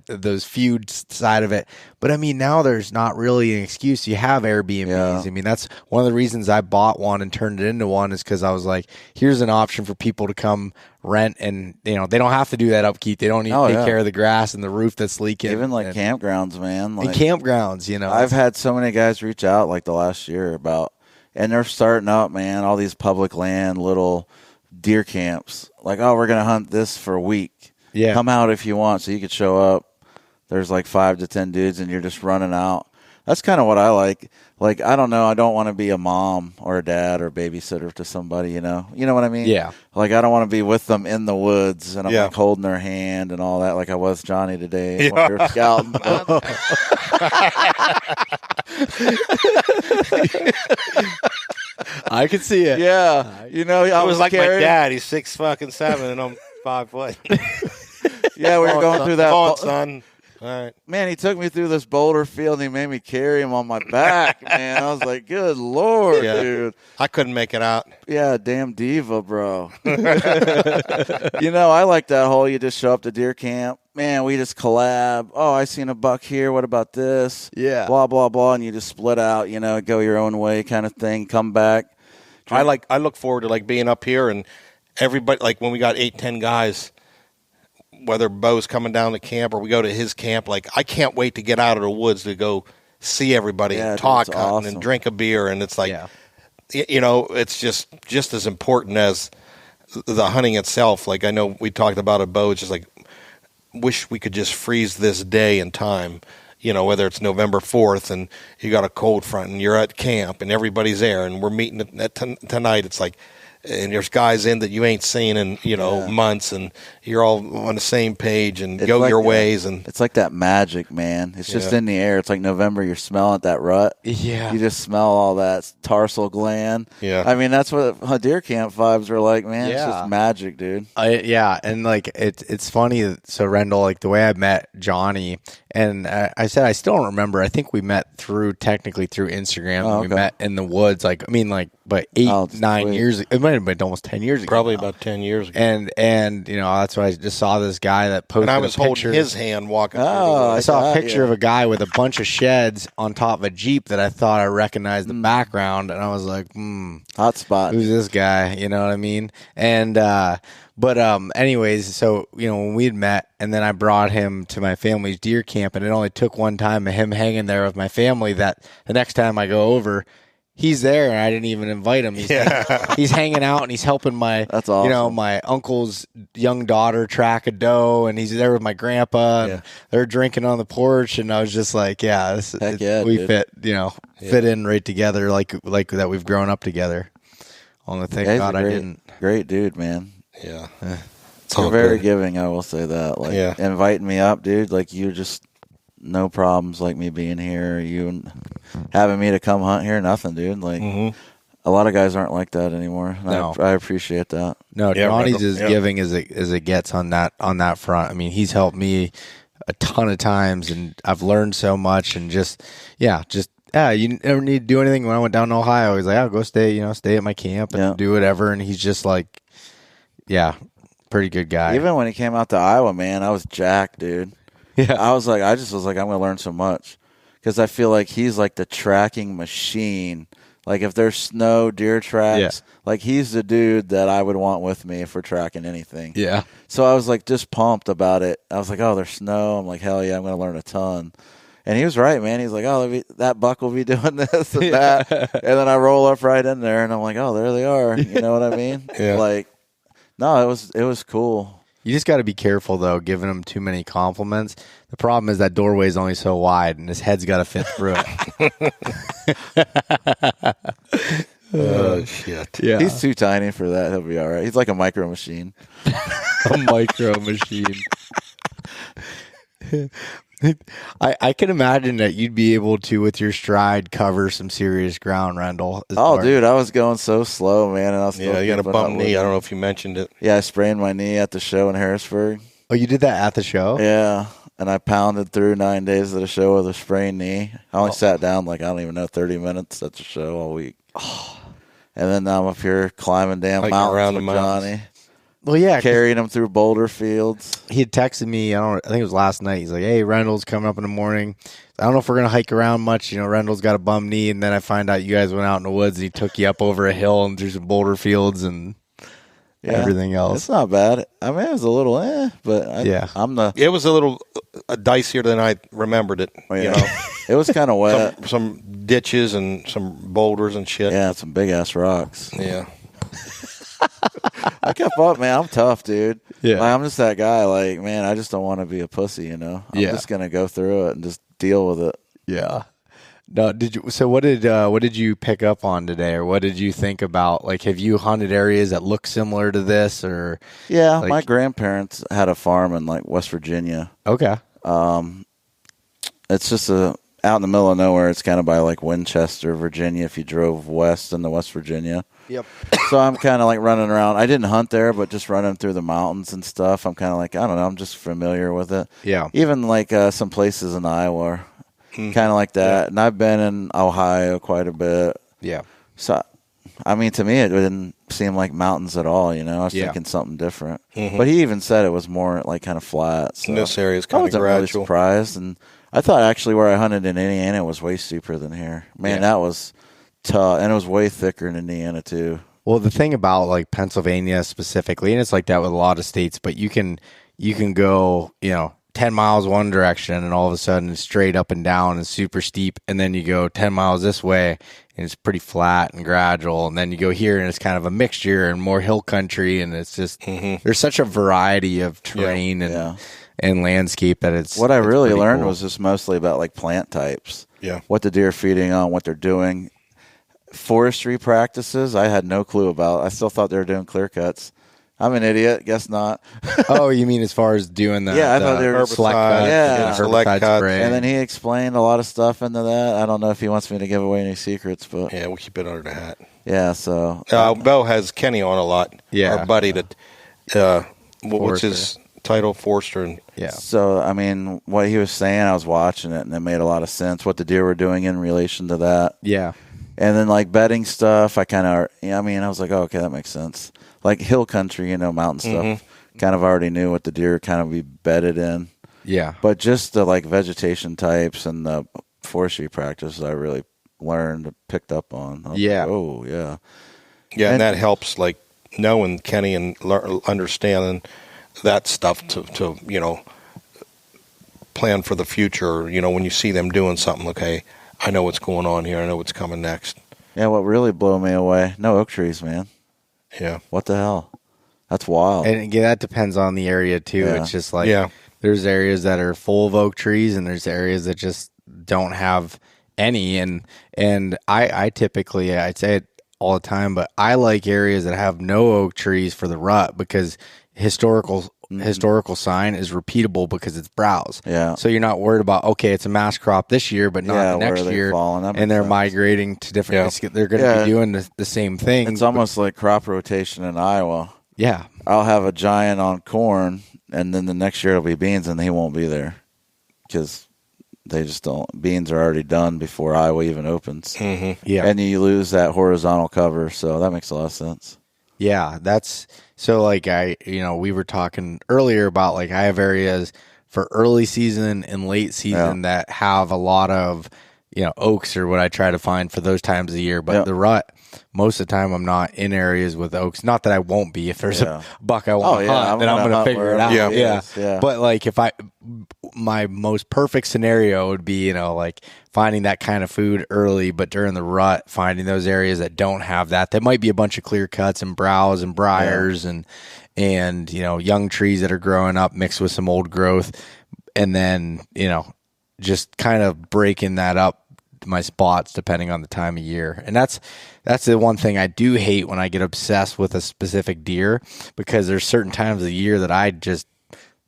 those feuds side of it. But I mean, now there's not really an excuse. You have Airbnbs. I mean, that's one of the reasons I bought one and turned it into one, is because I was like, here's an option for people to come rent, and they don't have to do that upkeep. They don't need to take care of the grass and the roof that's leaking. Even like campgrounds, man. Like, campgrounds, I've had so many guys reach out like the last year and they're starting up, man, all these public land little deer camps. Like, oh, we're gonna hunt this for a week. Yeah, come out if you want. So you could show up. There's like 5 to 10 dudes, and you're just running out. That's kind of what I like. Like, I don't know. I don't want to be a mom or a dad or babysitter to somebody, You know what I mean? Yeah. Like, I don't want to be with them in the woods, and I'm like holding their hand and all that, like I was Johnny today when we were scouting. I could see it. Yeah. I was like carrying my dad. He's 6'7" and I'm 5 foot. Yeah, we were going through that. Come on, son. All right. Man, he took me through this boulder field and he made me carry him on my back, man. I was like, good Lord, dude. I couldn't make it out. Yeah, damn diva, bro. I like that whole you just show up to deer camp. Man, we just collab. Oh, I seen a buck here. What about this? Yeah. Blah, blah, blah. And you just split out, go your own way kind of thing. Come back. I look forward to like being up here and everybody, like when we got 8-10 guys, whether Beau's coming down to camp or we go to his camp, like I can't wait to get out of the woods to go see everybody and talk hunting and drink a beer. And it's like, it's just as important as the hunting itself. Like I know we talked about it, Beau. It's just like, wish we could just freeze this day in time. Whether it's November 4th and you got a cold front and you're at camp and everybody's there and we're meeting tonight. It's like, and there's guys in that you ain't seen in months, and you're all on the same page and it's go like your ways. And it's like that magic, man. It's just in the air. It's like November. You're smelling that rut. Yeah, you just smell all that tarsal gland. Yeah, I mean that's what deer camp vibes are like, man. It's just magic, dude. And like it's funny. So Rendell, like the way I met Johnny, And I said, I still don't remember. I think we met technically through Instagram. Oh, We okay. met in the woods, but 9 years ago. It might have been almost 10 years ago. Probably now. about 10 years ago. And that's why I just saw this guy that posted And I was a picture. holding his hand walking through the Oh, I woods. saw a picture of a guy with a bunch of sheds on top of a Jeep that I thought I recognized the background, and I was like, Hot spot. who's this guy? You know what I mean? And anyways, so when we had met, and then I brought him to my family's deer camp, and it only took one time of him hanging there with my family that the next time I go over, he's there, and I didn't even invite him. He's hanging out, and he's helping my That's awesome. my uncle's young daughter track a doe, and he's there with my grandpa, and they're drinking on the porch, and I was just like, we dude. fit in right together, like that we've grown up together. Only thank God I didn't. Great dude, man. Yeah. You're very giving, I will say that. Like, inviting me up, dude, like, you just, no problems, like, me being here, you having me to come hunt here, nothing, dude. Like, a lot of guys aren't like that anymore. No. I appreciate that. No, Johnny's as giving as it gets on that front. I mean, he's helped me a ton of times, and I've learned so much, and you never need to do anything. When I went down to Ohio, he's like, "I'll go stay at my camp and do whatever," and he's just like, pretty good guy. Even when he came out to Iowa, man, I was jacked, dude. Yeah. I was like, I'm going to learn so much. Because I feel like he's like the tracking machine. Like, if there's snow, deer tracks, like, he's the dude that I would want with me if we're tracking anything. Yeah. So I was like, just pumped about it. I was like, oh, there's snow. I'm like, hell yeah, I'm going to learn a ton. And he was right, man. He's like, oh, that buck will be doing this and that. And then I roll up right in there, and I'm like, oh, there they are. You know what I mean? Yeah. Like, no, it was cool. You just got to be careful, though, giving him too many compliments. The problem is that doorway is only so wide, and his head's got to fit through it. Oh, shit. Yeah. He's too tiny for that. He'll be all right. He's like a micro machine. A micro machine. I can imagine that you'd be able to, with your stride, cover some serious ground, Rendell. Oh, dude, I was going so slow, man. And I was You got a bum knee. I don't know if you mentioned it. Yeah, I sprained my knee at the show in Harrisburg. Oh, you did that at the show? Yeah, and I pounded through 9 days of the show with a sprained knee. I only sat down I don't even know, 30 minutes at the show all week. And then now I'm up here climbing damn mountains around with the mountains. Johnny. Well, yeah. Carrying him through boulder fields. He had texted me, I think it was last night. He's like, hey, Rendell's coming up in the morning. I don't know if we're going to hike around much. Rendell's got a bum knee. And then I find out you guys went out in the woods, and he took you up over a hill and through some boulder fields and everything else. It's not bad. I mean, it was a little but It was a little dicier than I remembered it. It was kind of wet. Some ditches and some boulders and shit. Yeah, some big ass rocks. Yeah. I kept up, man. I'm tough, dude. Yeah. Like, I'm just that guy. Like, man, I just don't want to be a pussy, I'm just gonna go through it and just deal with it. Yeah. No, so what did you pick up on today, or what did you think about? Like, have you hunted areas that look similar to this, or? Yeah, my grandparents had a farm in West Virginia. Okay. It's just out in the middle of nowhere. It's kind of by Winchester, Virginia. If you drove west into West Virginia. Yep. So I'm kind of running around. I didn't hunt there, but just running through the mountains and stuff. I'm kind of I don't know. I'm just familiar with it. Yeah. Even some places in Iowa, kind of like that. Yeah. And I've been in Ohio quite a bit. Yeah. So, I mean, to me, it didn't seem like mountains at all. I was thinking something different. Mm-hmm. But he even said it was more kind of flat. So this area is kind of gradual. I wasn't really surprised, and I thought actually where I hunted in Indiana was way steeper than here. Man, that was tough, and it was way thicker in Indiana too. Well, the thing about Pennsylvania specifically, and it's like that with a lot of states, but you can go 10 miles one direction, and all of a sudden it's straight up and down and super steep, and then you go 10 miles this way and it's pretty flat and gradual, and then you go here and it's kind of a mixture and more hill country, and it's just there's such a variety of terrain and landscape that it's what I really learned cool. was just mostly about plant types. Yeah. What the deer are feeding on, what they're doing. Forestry practices, I had no clue about. I still thought they were doing clear cuts. I'm an idiot. Guess not. Oh, you mean as far as doing the I thought they were select cuts, select cuts. And then he explained a lot of stuff into that. I don't know if he wants me to give away any secrets, but we'll keep it under the hat. Yeah, so Beau has Kenny on a lot. Yeah, our buddy that which is title, Forster, and Yeah. So, I mean, what he was saying, I was watching it, and it made a lot of sense, what the deer were doing in relation to that. Yeah. And then, like, bedding stuff, I kind of, I was like, oh, okay, that makes sense. Like, hill country, mountain stuff, kind of already knew what the deer kind of be bedded in. Yeah. But just the, like, vegetation types and the forestry practices I really learned, picked up on. Yeah. Like, oh, yeah. Yeah, and that helps, like, knowing Kenny and understanding that stuff to plan for the future. When you see them doing something, okay, I know what's going on here. I know what's coming next. Yeah, what really blew me away, no oak trees, man. Yeah. What the hell? That's wild. And again, that depends on the area, too. Yeah. It's just like there's areas that are full of oak trees, and there's areas that just don't have any. And I typically, I'd say it all the time, but I like areas that have no oak trees for the rut because historical sign is repeatable because it's browse. Yeah. So you're not worried about, okay, it's a mass crop this year, but not the next year. And they're migrating to different, they're going to be doing the same thing. It's almost like crop rotation in Iowa. Yeah. I'll have a giant on corn, and then the next year it'll be beans, and he won't be there because they just don't. Beans are already done before Iowa even opens. Mm-hmm. Yeah. And you lose that horizontal cover, so that makes a lot of sense. Yeah, that's so. Like we were talking earlier about like I have areas for early season and late season that have a lot of oaks or what I try to find for those times of the year. But the rut, most of the time I'm not in areas with oaks. Not that I won't be. If there's a buck I want to hunt, then I'm going to figure it out. Yeah. But like my most perfect scenario would be like finding that kind of food early, but during the rut, finding those areas that don't have that. That might be a bunch of clear cuts and browse and briars and young trees that are growing up mixed with some old growth, and then just kind of breaking that up my spots depending on the time of year. And that's the one thing I do hate when I get obsessed with a specific deer, because there's certain times of the year that I just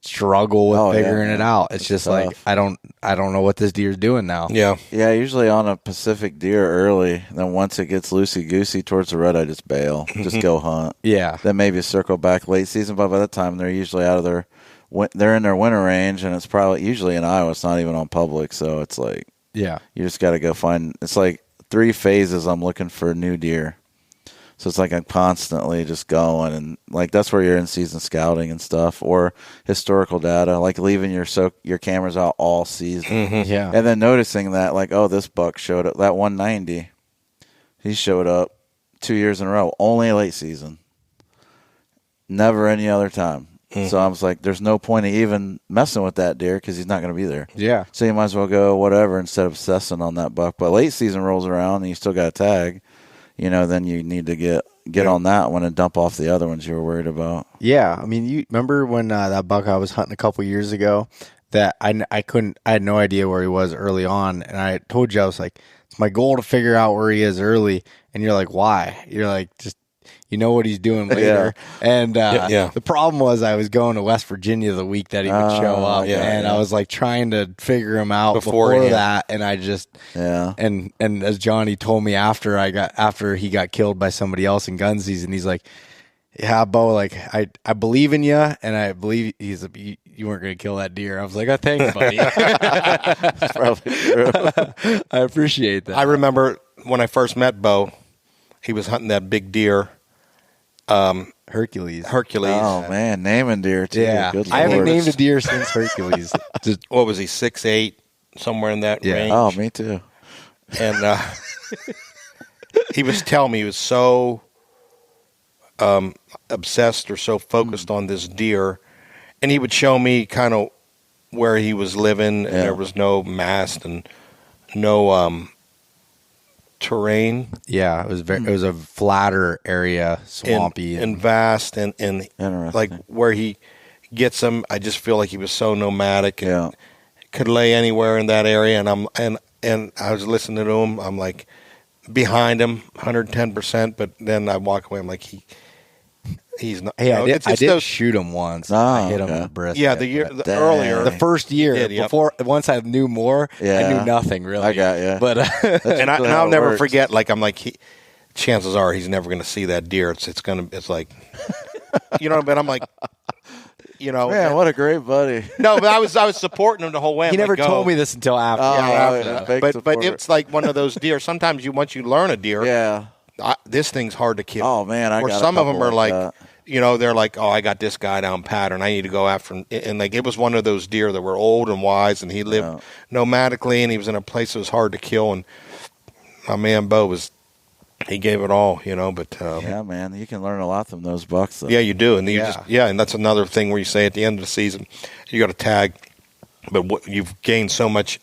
struggle with figuring it out. It's just tough. Like I don't know what this deer's doing now. Yeah, usually on a Pacific deer early, then once it gets loosey goosey towards the rut, I just bail, just go hunt. Yeah, then maybe circle back late season, but by that time they're usually out of they're in their winter range, and it's probably usually in Iowa. It's not even on public, so it's like you just got to go find. It's like 3 phases. I'm looking for new deer, so it's like I'm constantly just going, and like that's where you're in season scouting and stuff, or historical data, like leaving your cameras out all season, and then noticing that like, oh, this buck showed up, that 190, he showed up 2 years in a row, only late season, never any other time. So I was like, there's no point of even messing with that deer because he's not going to be there. Yeah. So you might as well go whatever instead of obsessing on that buck. But late season rolls around and you still got a tag, then you need to get on that one and dump off the other ones you were worried about. Yeah. I mean, you remember when that buck I was hunting a couple years ago that I had no idea where he was early on. And I told you, I was like, it's my goal to figure out where he is early. And you're like, why? You're like, just, what he's doing later. And the problem was I was going to West Virginia the week that he would show up. I was like trying to figure him out before that. And I just, and as Johnny told me after he got killed by somebody else in gun season, he's like, yeah, Beau, like I believe in you. And I believe you weren't going to kill that deer. I was like, oh, thanks, buddy. That's probably true. I appreciate that. I remember when I first met Beau, he was hunting that big deer. Hercules. Oh man, naming deer too. Yeah, good I haven't Lord. named a deer since Hercules. What was he, 6'8", somewhere in that range? Oh, me too. And he was telling me he was so obsessed or so focused on this deer, and he would show me kind of where he was living, and there was no mast and no terrain. Yeah, it was a flatter area, swampy and vast, and like where he gets them. I just feel like he was so nomadic and could lay anywhere in that area. And I was listening to him. I'm like behind him, 110%. But then I walk away. I'm like he's not. Hey, I did shoot him once. I hit him in the brisket. Yeah, the first year before. Once I knew more, I knew nothing really. I got you. But and I'll never forget. Like I'm like, chances are he's never going to see that deer. It's like, but I'm like, Man, what a great buddy. No, but I was supporting him the whole way. He never told me this until after. But it's like one of those deer. Sometimes once you learn a deer, this thing's hard to kill. Oh man, or some of them are like they're like, oh, I got this guy down pattern. I need to go after him. And like it was one of those deer that were old and wise, and he lived nomadically, and he was in a place that was hard to kill. And my man Beau he gave it all, But yeah, man, you can learn a lot from those bucks. Though. Yeah, you do, and and that's another thing where you say at the end of the season, you got to tag, but you've gained so much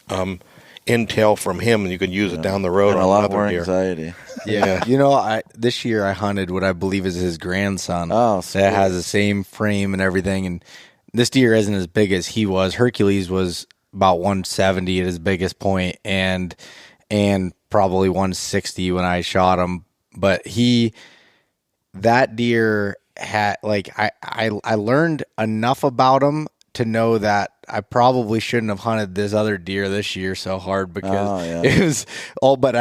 intel from him, and you can use it down the road. And on a lot another more deer. anxiety. Yeah, this year I hunted what I believe is his grandson. Oh, sweet. That has the same frame and everything, and this deer isn't as big as he was. Hercules was about 170 at his biggest point, and probably 160 when I shot him. But that deer had I learned enough about him to know that I probably shouldn't have hunted this other deer this year so hard because it was all. But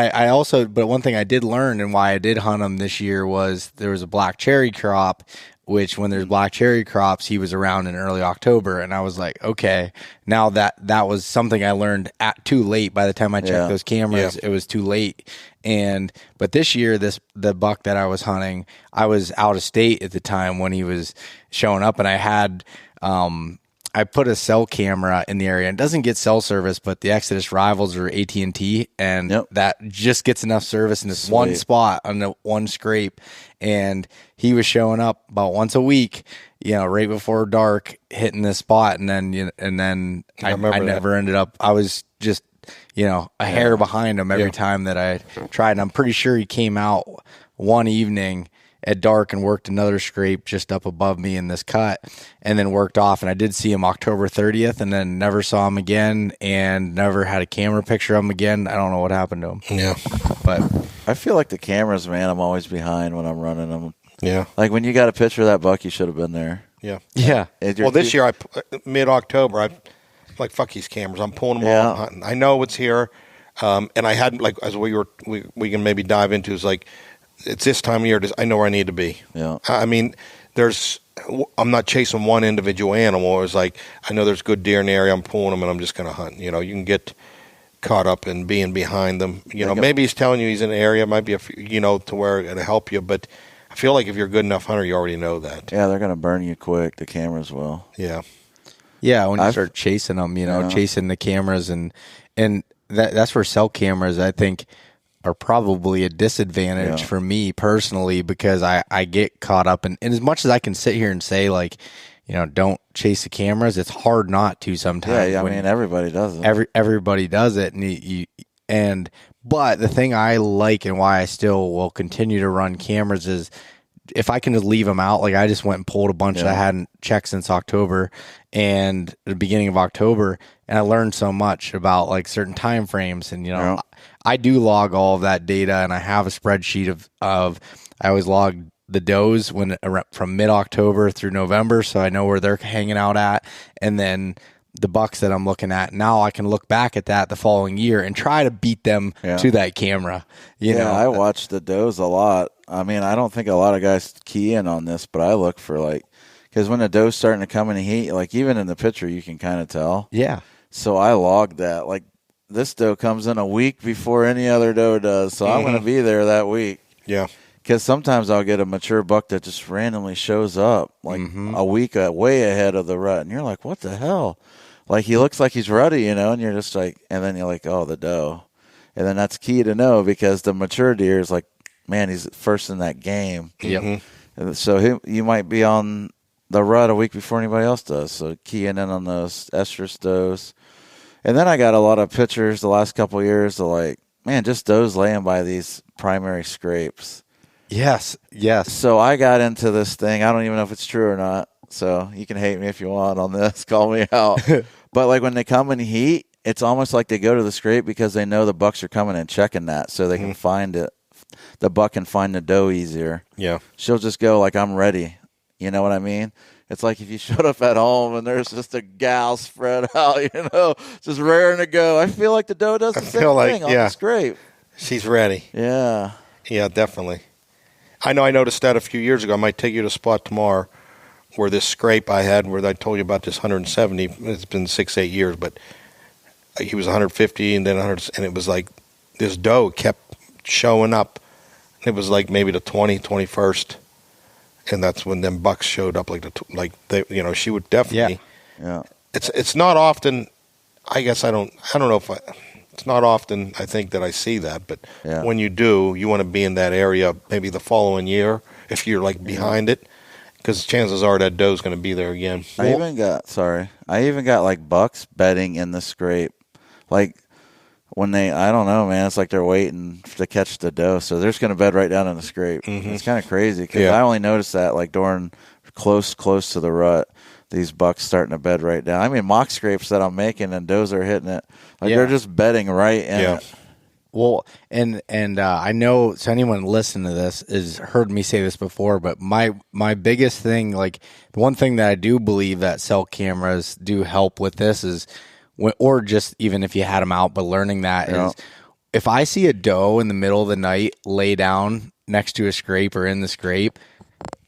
but one thing I did learn and why I did hunt him this year was there was a black cherry crop. Which when there's black cherry crops, he was around in early October, and I was like, okay, now that was something I learned too late. By the time I checked those cameras, it was too late. But this year, the buck that I was hunting, I was out of state at the time when he was showing up, and I had I put a cell camera in the area. It doesn't get cell service, but the Exodus rivals are AT&T, and that just gets enough service in this one spot on the one scrape. And he was showing up about once a week, right before dark, hitting this spot, and then I never ended up. I was just a hair behind him every time that I tried. And I'm pretty sure he came out one evening at dark and worked another scrape just up above me in this cut, and then worked off. And I did see him October 30th, and then never saw him again, and never had a camera picture of him again. I don't know what happened to him. Yeah, but I feel like the cameras, man, I'm always behind when I'm running them. Yeah, like when you got a picture of that buck, you should have been there. Yeah, yeah. Well, this year, mid-October, I'm like, fuck these cameras. I'm pulling them all. I'm hunting. I know it's here, and I hadn't as we can maybe dive into is like. It's this time of year. I know where I need to be. Yeah. I mean, I'm not chasing one individual animal. It's like I know there's good deer in the area. I'm pulling them, and I'm just going to hunt. You can get caught up in being behind them. Maybe he's telling you he's in an area. It might be to where it'll help you. But I feel like if you're a good enough hunter, you already know that. Yeah, they're going to burn you quick. The cameras will. Yeah. Yeah. When you start chasing them, chasing the cameras, and that's where cell cameras, I think, are probably a disadvantage for me personally, because I get caught up in, and as much as I can sit here and say don't chase the cameras, it's hard not to sometimes. Yeah, I mean everybody does it. Everybody does it, and but the thing I like and why I still will continue to run cameras is if I can just leave them out. Like I just went and pulled a bunch that I hadn't checked since October and the beginning of October, and I learned so much about like certain time frames, and I do log all of that data, and I have a spreadsheet of I always log the does from mid-October through November, so I know where they're hanging out at, and then the bucks that I'm looking at. Now I can look back at that the following year and try to beat them to that camera. I watch the does a lot. I mean, I don't think a lot of guys key in on this, but I look for because when the doe's starting to come in heat, like even in the picture, you can kind of tell. Yeah. So I log that. Like this doe comes in a week before any other doe does, so I'm going to be there that week. Yeah. Because sometimes I'll get a mature buck that just randomly shows up a week way ahead of the rut, and you're like, what the hell? Like he looks like he's ready, and you're just like, and then you're like, oh, the doe. And then that's key to know, because the mature deer is like, man, he's first in that game. Yep. So you might be on the rut a week before anybody else does. So keying in on those estrus does. And then I got a lot of pictures the last couple of years of just does laying by these primary scrapes. Yes. So I got into this thing. I don't even know if it's true or not. So you can hate me if you want on this. Call me out. But when they come in heat, it's almost like they go to the scrape because they know the bucks are coming and checking that, so they can find it. The buck can find the doe easier. Yeah. She'll just go I'm ready. You know what I mean? It's like if you showed up at home and there's just a gal spread out, just raring to go. I feel like the doe does the same thing on the scrape. She's ready. Yeah. Yeah, definitely. I know I noticed that a few years ago. I might take you to a spot tomorrow where this scrape I had, where I told you about this 170, it's been 6-8 years, but he was 150 and then 100, and it was like this doe kept showing up. It was like maybe the 21st, and that's when them bucks showed up. She would definitely. Yeah. It's not often. I guess I don't know if it's not often. I think that I see that, but when you do, you want to be in that area maybe the following year if you're like behind it, because chances are that doe's going to be there again. I even got like bucks bedding in the scrape, like. When I don't know, man, it's like they're waiting to catch the doe, so they're just going to bed right down in the scrape. Mm-hmm. It's kind of crazy because I only noticed that like during close to the rut, these bucks starting to bed right down. I mean, mock scrapes that I'm making and does are hitting it. Like they're just bedding right in it. Well, and I know, so anyone listening to this has heard me say this before, but my biggest thing, like the one thing that I do believe that cell cameras do help with this is, or just even if you had them out, but learning that is, if I see a doe in the middle of the night lay down next to a scrape or in the scrape,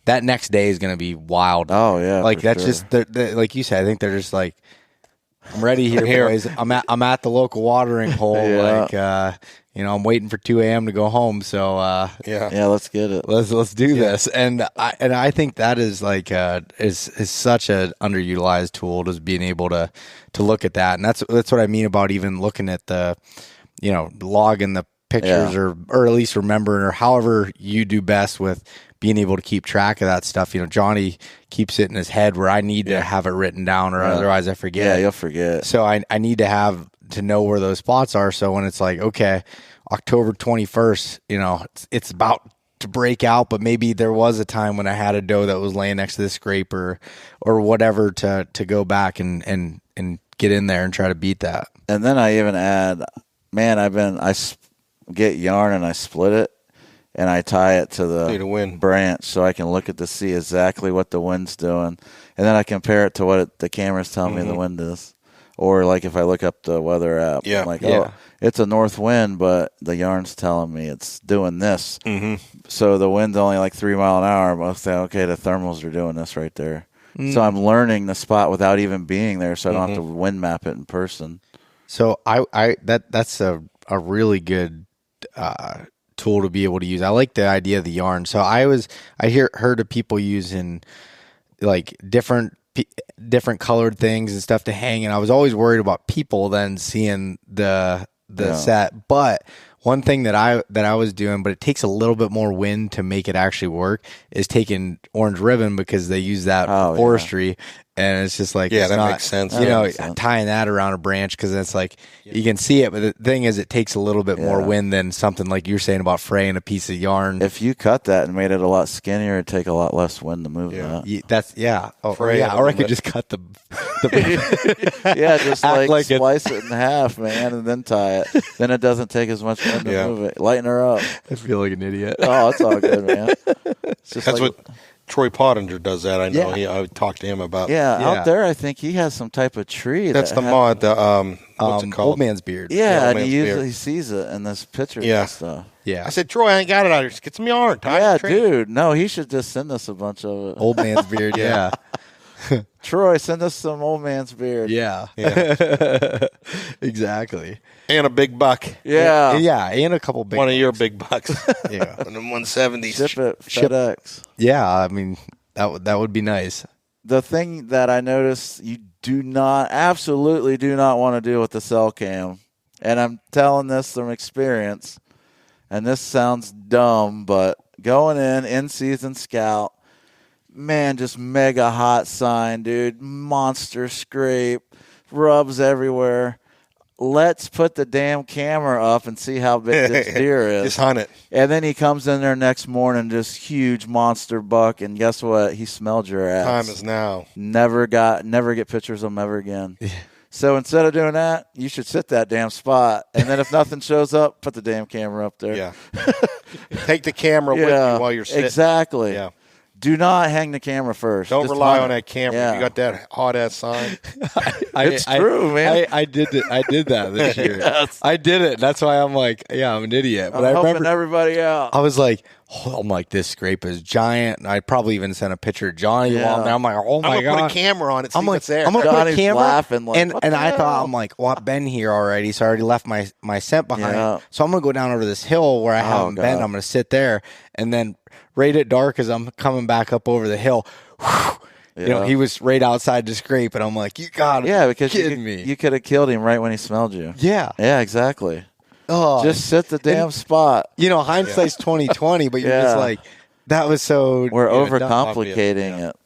that next day is going to be wild. Oh yeah, like that's just like you said. I think they're just like, I'm ready here, boys. I'm at the local watering hole. Like I'm waiting for 2 a.m. to go home. So let's get it. Let's do this. And I think that is like is such an underutilized tool, just being able to look at that. And that's what I mean about even looking at the logging the pictures or at least remembering, or however you do best with being able to keep track of that stuff. Johnny keeps it in his head where I need to have it written down, or otherwise I forget. Yeah, you'll forget. So I need to know where those spots are. So when it's like, okay, October 21st, it's about to break out, but maybe there was a time when I had a doe that was laying next to the scraper or whatever to go back and get in there and try to beat that. And then I even add, man, I get yarn and I split it and I tie it to the wind branch so I can look at to see exactly what the wind's doing, and then I compare it to what the camera's telling me the wind is. Or like if I look up the weather app, I'm like, it's a north wind, but the yarn's telling me it's doing this. Mm-hmm. So the wind's only like 3 mile an hour. I'll say, okay, the thermals are doing this right there. Mm. So I'm learning the spot without even being there, so I don't have to wind map it in person. So that's a really good tool to be able to use. I like the idea of the yarn. So I heard of people using like different colored things and stuff to hang, and I was always worried about people then seeing the set. But one thing that I was doing, but it takes a little bit more wind to make it actually work, is taking orange ribbon, because they use that for forestry. And it's just like, makes sense. Tying that around a branch, because it's like you can see it, but the thing is, it takes a little bit more wind than something like you're saying about fraying a piece of yarn. If you cut that and made it a lot skinnier, it'd take a lot less wind to move that. Or I could just cut the just like slice it in half, man, and then tie it. Then it doesn't take as much wind to move it. Lighten her up. I feel like an idiot. Oh, it's all good, man. That's what Troy Pottinger does that. I know. I talked to him about. Out there, I think he has some type of tree. That's the mod. What's it called? Old Man's Beard. Yeah, and he sees it in this picture and stuff. Yeah. I said, Troy, I ain't got it out here. Just get some yarn. Dude. No, he should just send us a bunch of it. Old Man's Beard. Yeah. Troy, send us some Old Man's Beard. Yeah. Exactly. And a big buck. Yeah, and a couple big One bucks. of your big bucks. Yeah. And then 170s. Ship it, FedEx. Yeah, I mean, that would be nice. The thing that I noticed you absolutely do not want to do with the cell cam, and I'm telling this from experience, and this sounds dumb, but going in season scout, man, just mega hot sign, dude, monster scrape, rubs everywhere. Let's put the damn camera up and see how big this deer is. Just hunt it. And then he comes in there next morning, just huge monster buck, and guess what? He smelled your ass. Time is now. Never get pictures of him ever again. So instead of doing that, you should sit that damn spot. And then if nothing shows up, put the damn camera up there. Yeah. Take the camera with you while you're sitting. Exactly. Yeah. Do not hang the camera first. Don't Just rely hunt on it. that camera. Yeah. You got that hot ass sign. It's true, man. I did it. I did that this year. Yes. I did it. That's why I'm like, yeah, I'm an idiot. But I'm I helping remember everybody out. I was like, I'm like, this scrape is giant. And I probably even sent a picture of Johnny. Yeah. I'm like, oh my I'm god. gonna put a camera on it. See I'm like, what's there. I'm gonna put a Johnny's camera, laughing like, and what and the I thought, hell? I'm like, well, I've been here already, so I already left my scent behind. Yeah. So I'm gonna go down over this hill where I haven't been. God. I'm gonna sit there, and then right at dark as I'm coming back up over the hill, you know, Yeah. he was right outside the scrape, and I'm like, you gotta be Because kidding me. you could have killed him right when he smelled you. Yeah. Yeah, exactly. Oh, Just sit the damn spot. you know, hindsight's 20/20, but you're just Yeah. like, that was so. We're you know, dumb. overcomplicating it.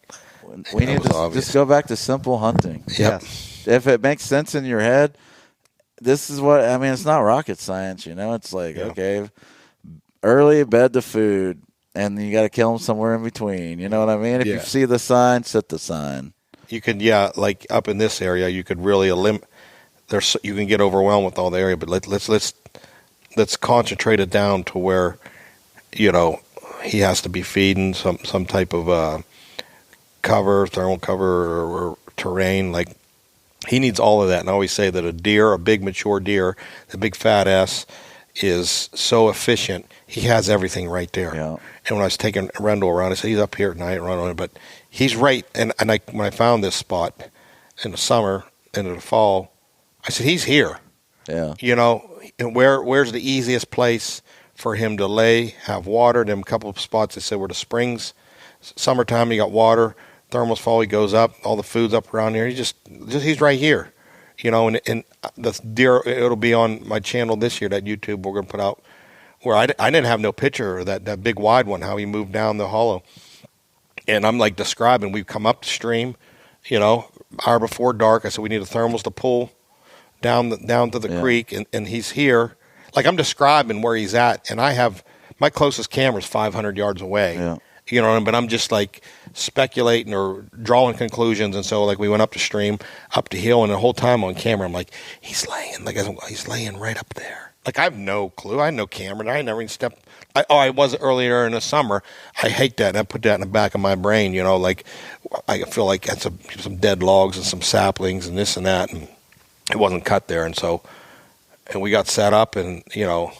We need was to obvious. just go back to simple hunting. Yep. If it makes sense in your head, this is what I mean. It's not rocket science, you know. It's like okay, early bed to food, and you got to kill them somewhere in between. You know what I mean? If you Yeah. see the sign, set the sign. You could, like up in this area, you could really you can get overwhelmed with all the area, but let's concentrate it down to where, you know, he has to be feeding some type of thermal cover or terrain. Like he needs all of that. And I always say that a big mature deer, the big fat ass, is so efficient. He has everything right there. Yeah. And when I was taking Rendell around, I said he's up here at night, running, but he's right. And when I found this spot in the summer and in the fall, I said he's here. Yeah. You know, and where's the easiest place for him to lay, have water? Them couple of spots I said were the springs. Summertime, you got water. Thermals fall, he goes up. All the food's up around here. He's right here. You know, and the deer, it'll be on my channel this year, that YouTube we're going to put out, where I didn't have no picture of that big wide one, how he moved down the hollow. And I'm like describing, we've come up the stream, you know, hour before dark. I said we need the thermals to pull down to the creek, and he's here. Like I'm describing where he's at, and I have my closest camera is 500 yards away. Yeah. You know, but I'm just like speculating or drawing conclusions. And so like we went up the stream, up the hill, and the whole time on camera, I'm like, he's laying right up there. Like I have no clue. I had no camera. And I never even stepped. I was earlier in the summer. I hate that. And I put that in the back of my brain, you know, like I feel like that's some dead logs and some saplings and this and that. And it wasn't cut there. And so, and we got set up, and, you know,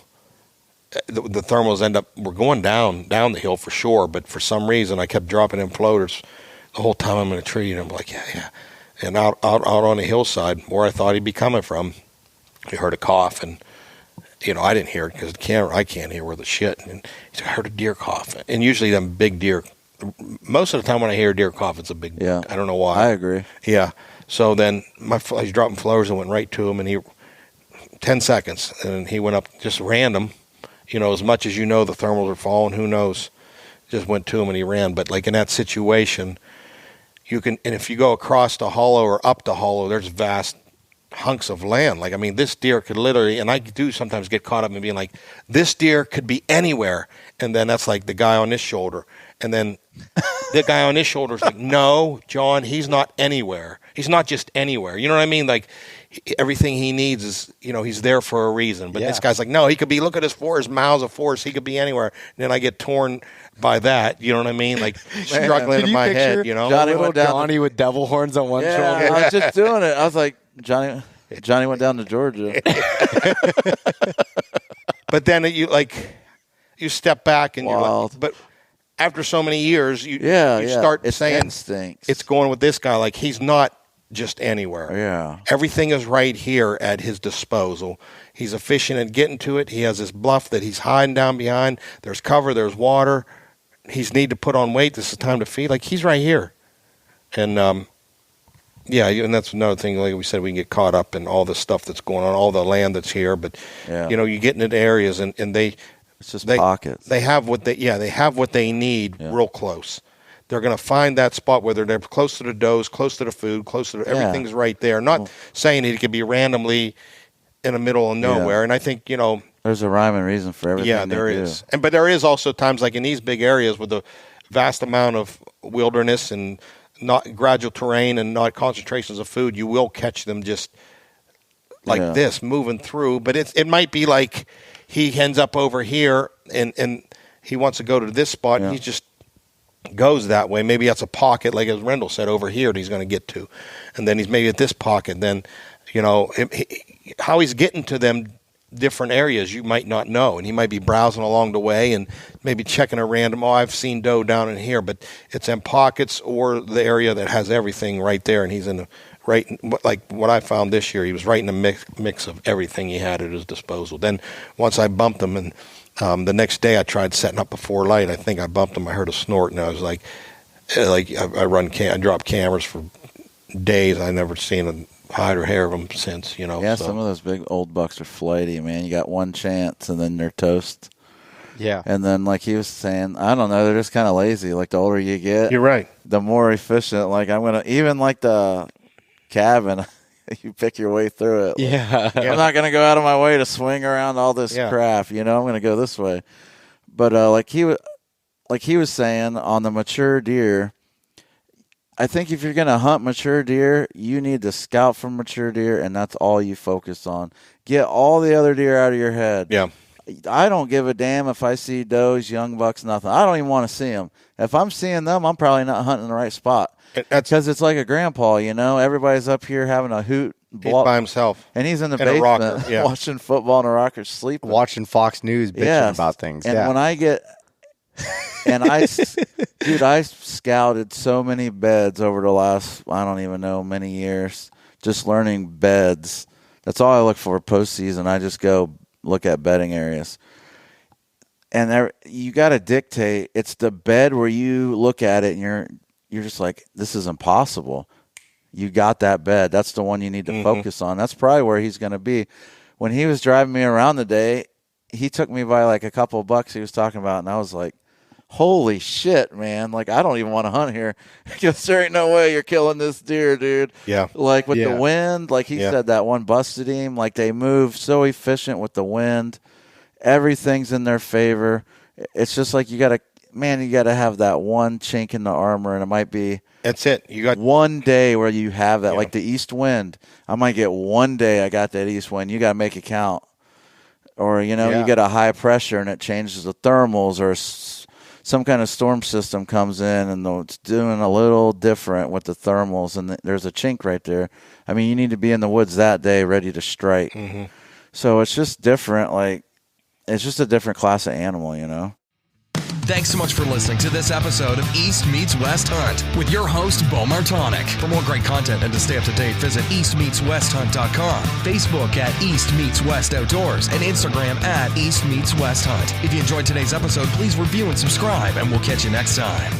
the thermals we're going down the hill for sure, but for some reason I kept dropping in floaters the whole time I'm in a tree, and I'm like, yeah. And out on the hillside where I thought he'd be coming from, we heard a cough, and, you know, I didn't hear it because I can't hear worth a shit. And he said, I heard a deer cough. And usually them big deer, most of the time when I hear a deer cough, it's a big, I don't know why. I agree. Yeah. So then he's dropping floaters and went right to him, and 10 seconds, and he went up just random. You know, as much as you know the thermals are falling, who knows? Just went to him and he ran. But like in that situation, and if you go across the hollow or up the hollow, there's vast hunks of land. Like, I mean, this deer could literally, and I do sometimes get caught up in being like, this deer could be anywhere. And then that's like the guy on this shoulder. And then the guy on his shoulder is like, no, John, he's not anywhere. He's not just anywhere. You know what I mean? Like, everything he needs is, you know, he's there for a reason. But this guy's like, no, he could be, look at his forest, miles of forest. He could be anywhere. And then I get torn by that. You know what I mean? Like, struggling in my head, you know? Johnny with devil horns on one shoulder. I was just doing it. I was like, Johnny went down to Georgia. But then you step back and you're like, but after so many years, you start saying instincts. It's going with this guy. Like, he's not just anywhere. Yeah. Everything is right here at his disposal. He's efficient at getting to it. He has this bluff that he's hiding down behind. There's cover. There's water. He's need to put on weight. This is time to feed. Like, he's right here. And, and that's another thing. Like we said, we can get caught up in all the stuff that's going on, all the land that's here. But, you know, you get into areas and it's just pockets. They have what they need real close. They're going to find that spot where they're close to the does, close to the food, close to everything's right there. Not saying it could be randomly in the middle of nowhere. And I think, you know, there's a rhyme and reason for everything. Yeah, there is. But there is also times like in these big areas with the vast amount of wilderness and not gradual terrain and not concentrations of food, you will catch them just like this moving through. But it might be like he ends up over here and he wants to go to this spot and he's just goes that way. Maybe that's a pocket, like as Rendell said, over here that he's going to get to. And then he's maybe at this pocket. Then, how he's getting to them different areas you might not know. And he might be browsing along the way and maybe checking a random, I've seen doe down in here. But it's in pockets or the area that has everything right there. And he's in the like what I found this year, he was right in the mix of everything he had at his disposal. Then once I bumped him, and the next day I tried setting up before light. I think I bumped him. I heard a snort, and I was like I dropped cameras for days. I never seen a hide or hair of them since. Yeah, so. Some of those big old bucks are flighty, man. You got one chance, and then they're toast. Yeah. And then, like he was saying, I don't know, they're just kind of lazy. Like, the older you get, you're right, the more efficient. Like, I'm going to, even like the cabin, you pick your way through it. Yeah. I'm not going to go out of my way to swing around all this crap. I'm going to go this way. But like he was saying, on the mature deer, I think if you're going to hunt mature deer, you need to scout for mature deer, and that's all you focus on. Get all the other deer out of your head. Yeah. I don't give a damn if I see does, young bucks, nothing. I don't even want to see them. If I'm seeing them, I'm probably not hunting in the right spot. Because it's like a grandpa, everybody's up here having a hoot. He's by himself. And he's in the basement watching football in a rocker, sleeping. Watching Fox News, bitching about things. And when I get – and I scouted so many beds over the last, I don't even know, many years, just learning beds. That's all I look for postseason. I just go look at bedding areas. And you got to dictate. It's the bed where you look at it and you're just like, this is impossible. You got that bed. That's the one you need to focus on. That's probably where he's going to be. When he was driving me around today, he took me by like a couple of bucks he was talking about, and I was like, holy shit, man. Like, I don't even want to hunt here because there ain't no way you're killing this deer, dude. Yeah. Like, with the wind, like he said, that one busted him. Like, they move so efficient with the wind. Everything's in their favor. It's just like you got to have that one chink in the armor, and it might be that's it. You got one day where you have that, like the east wind. I might get one day I got that east wind. You got to make it count. Or, you get a high pressure and it changes the thermals, or some kind of storm system comes in and it's doing a little different with the thermals, and there's a chink right there. I mean, you need to be in the woods that day ready to strike. Mm-hmm. So it's just different. Like, it's just a different class of animal, Thanks so much for listening to this episode of East Meets West Hunt with your host, Beau Martonik. For more great content and to stay up to date, visit eastmeetswesthunt.com, Facebook at East Meets West Outdoors, and Instagram at East Meets West Hunt. If you enjoyed today's episode, please review and subscribe, and we'll catch you next time.